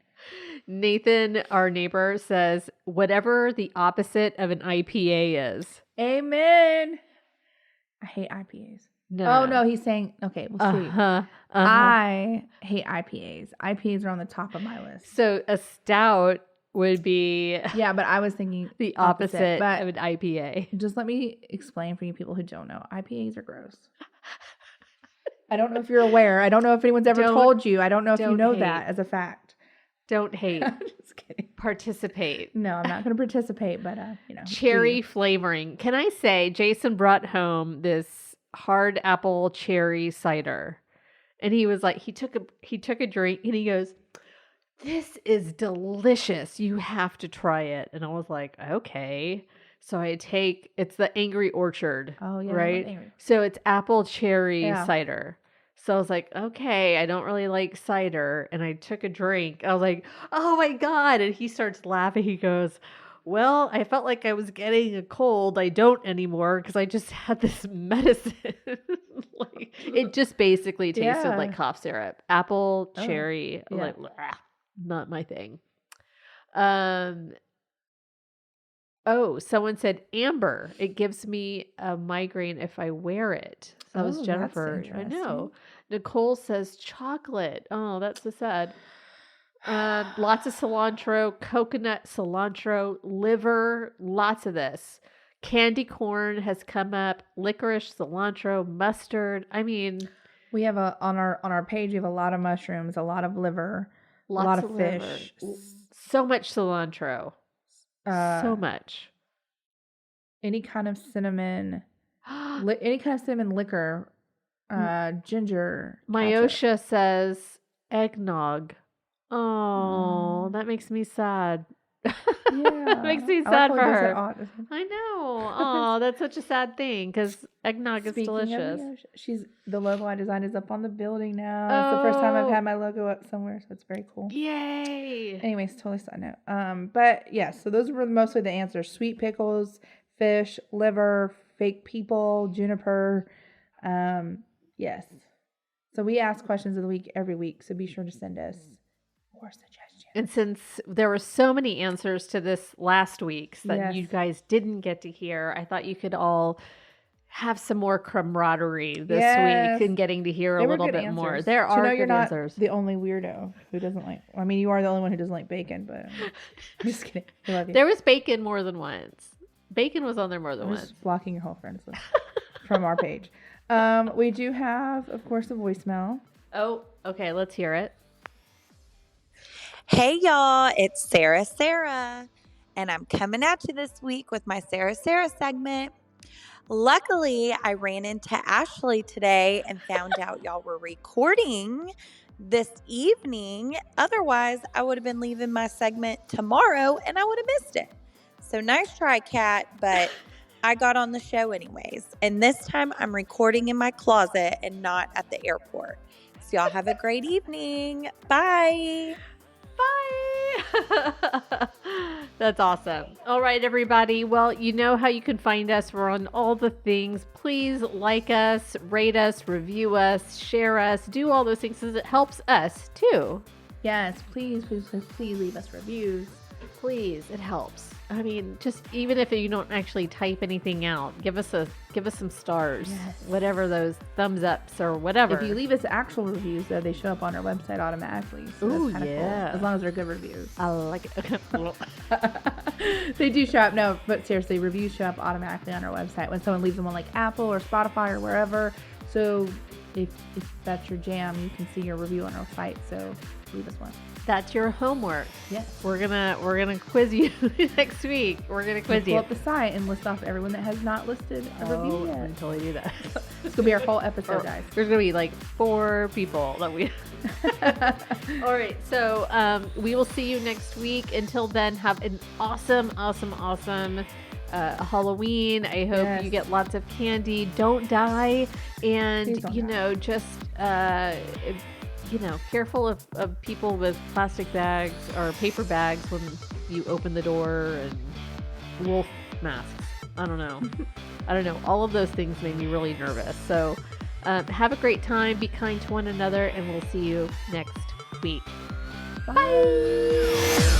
Nathan, our neighbor, says, whatever the opposite of an IPA is. Amen. I hate IPAs. No, he's saying, okay, we'll see. I hate IPAs. IPAs are on the top of my list. So a stout would be... Yeah, but I was thinking the opposite of an IPA. Just let me explain for you people who don't know. IPAs are gross. I don't know if you're aware. I don't know if anyone's ever told you. I don't know if you know that as a fact. Don't hate. I'm just kidding. Participate. No, I'm not going to participate, but Cherry flavoring. Can I say, Jason brought home this hard apple cherry cider, and he was like, he took a drink, and he goes, "This is delicious. You have to try it." And I was like, okay. So it's the Angry Orchard. Oh yeah, right. So it's apple cherry cider. So I was like, okay, I don't really like cider. And I took a drink. I was like, oh my God. And he starts laughing. He goes, well, I felt like I was getting a cold. I don't anymore because I just had this medicine. Like, it just basically tasted like cough syrup. Apple, cherry. Yeah. Like, not my thing. Someone said amber. It gives me a migraine if I wear it. So that was Jennifer. I know. Nicole says chocolate. Oh, that's so sad. Lots of cilantro, coconut, cilantro, liver, lots of this. Candy corn has come up, licorice, cilantro, mustard. I mean, We have on our page, we have a lot of mushrooms, a lot of liver, a lot of fish. So much cilantro. So much. Any kind of cinnamon, liquor, ginger. Myosha says eggnog. Oh, that makes me sad. Yeah. That makes me sad for her. I know. Oh, that's such a sad thing because eggnog is delicious. The logo I designed is up on the building now. It's the first time I've had my logo up somewhere, so it's very cool. Yay! Anyways, totally side note. But yeah, so those were mostly the answers: sweet pickles, fish, liver, fake people, juniper. Yes. So we ask questions of the week every week, so be sure to send us more suggestions. And since there were so many answers to this last week's that you guys didn't get to hear, I thought you could all have some more camaraderie this week and getting to hear a little bit more. There are good answers. The only weirdo who doesn't like. I mean, you are the only one who doesn't like bacon, but I'm just kidding. I love you. There was bacon more than once. Bacon was on there more than once. Just blocking your whole friends list from our page. We do have, of course, a voicemail. Oh, okay. Let's hear it. Hey y'all, it's Sarah, and I'm coming at you this week with my Sarah segment. Luckily, I ran into Ashley today and found out y'all were recording this evening. Otherwise, I would have been leaving my segment tomorrow and I would have missed it. So nice try, Kat, but I got on the show anyways. And this time I'm recording in my closet and not at the airport. So y'all have a great evening. Bye. Bye. That's awesome. All right, everybody. Well, you know how you can find us. We're on all the things. Please like us, rate us, review us, share us, do all those things because it helps us too. Yes, please leave us reviews. Please, it helps. I mean, just even if you don't actually type anything out, give us some stars, whatever those thumbs ups or whatever. If you leave us actual reviews, though, they show up on our website automatically. So ooh, that's cool, as long as they're good reviews. I like it. They do show up. No, but seriously, reviews show up automatically on our website when someone leaves them on like Apple or Spotify or wherever. So if that's your jam, you can see your review on our site. So leave us one. That's your homework. Yes. We're gonna quiz you next week. We're gonna quiz you. Pull up the site and list off everyone that has not listed a review yet. I can totally do that. This will be our whole episode, guys. There's gonna be like 4 people that we. All right. So we will see you next week. Until then, have an awesome Halloween. I hope you get lots of candy. Don't die, and careful of people with plastic bags or paper bags when you open the door, and wolf masks. I don't know. All of those things made me really nervous. So have a great time. Be kind to one another, and we'll see you next week. Bye.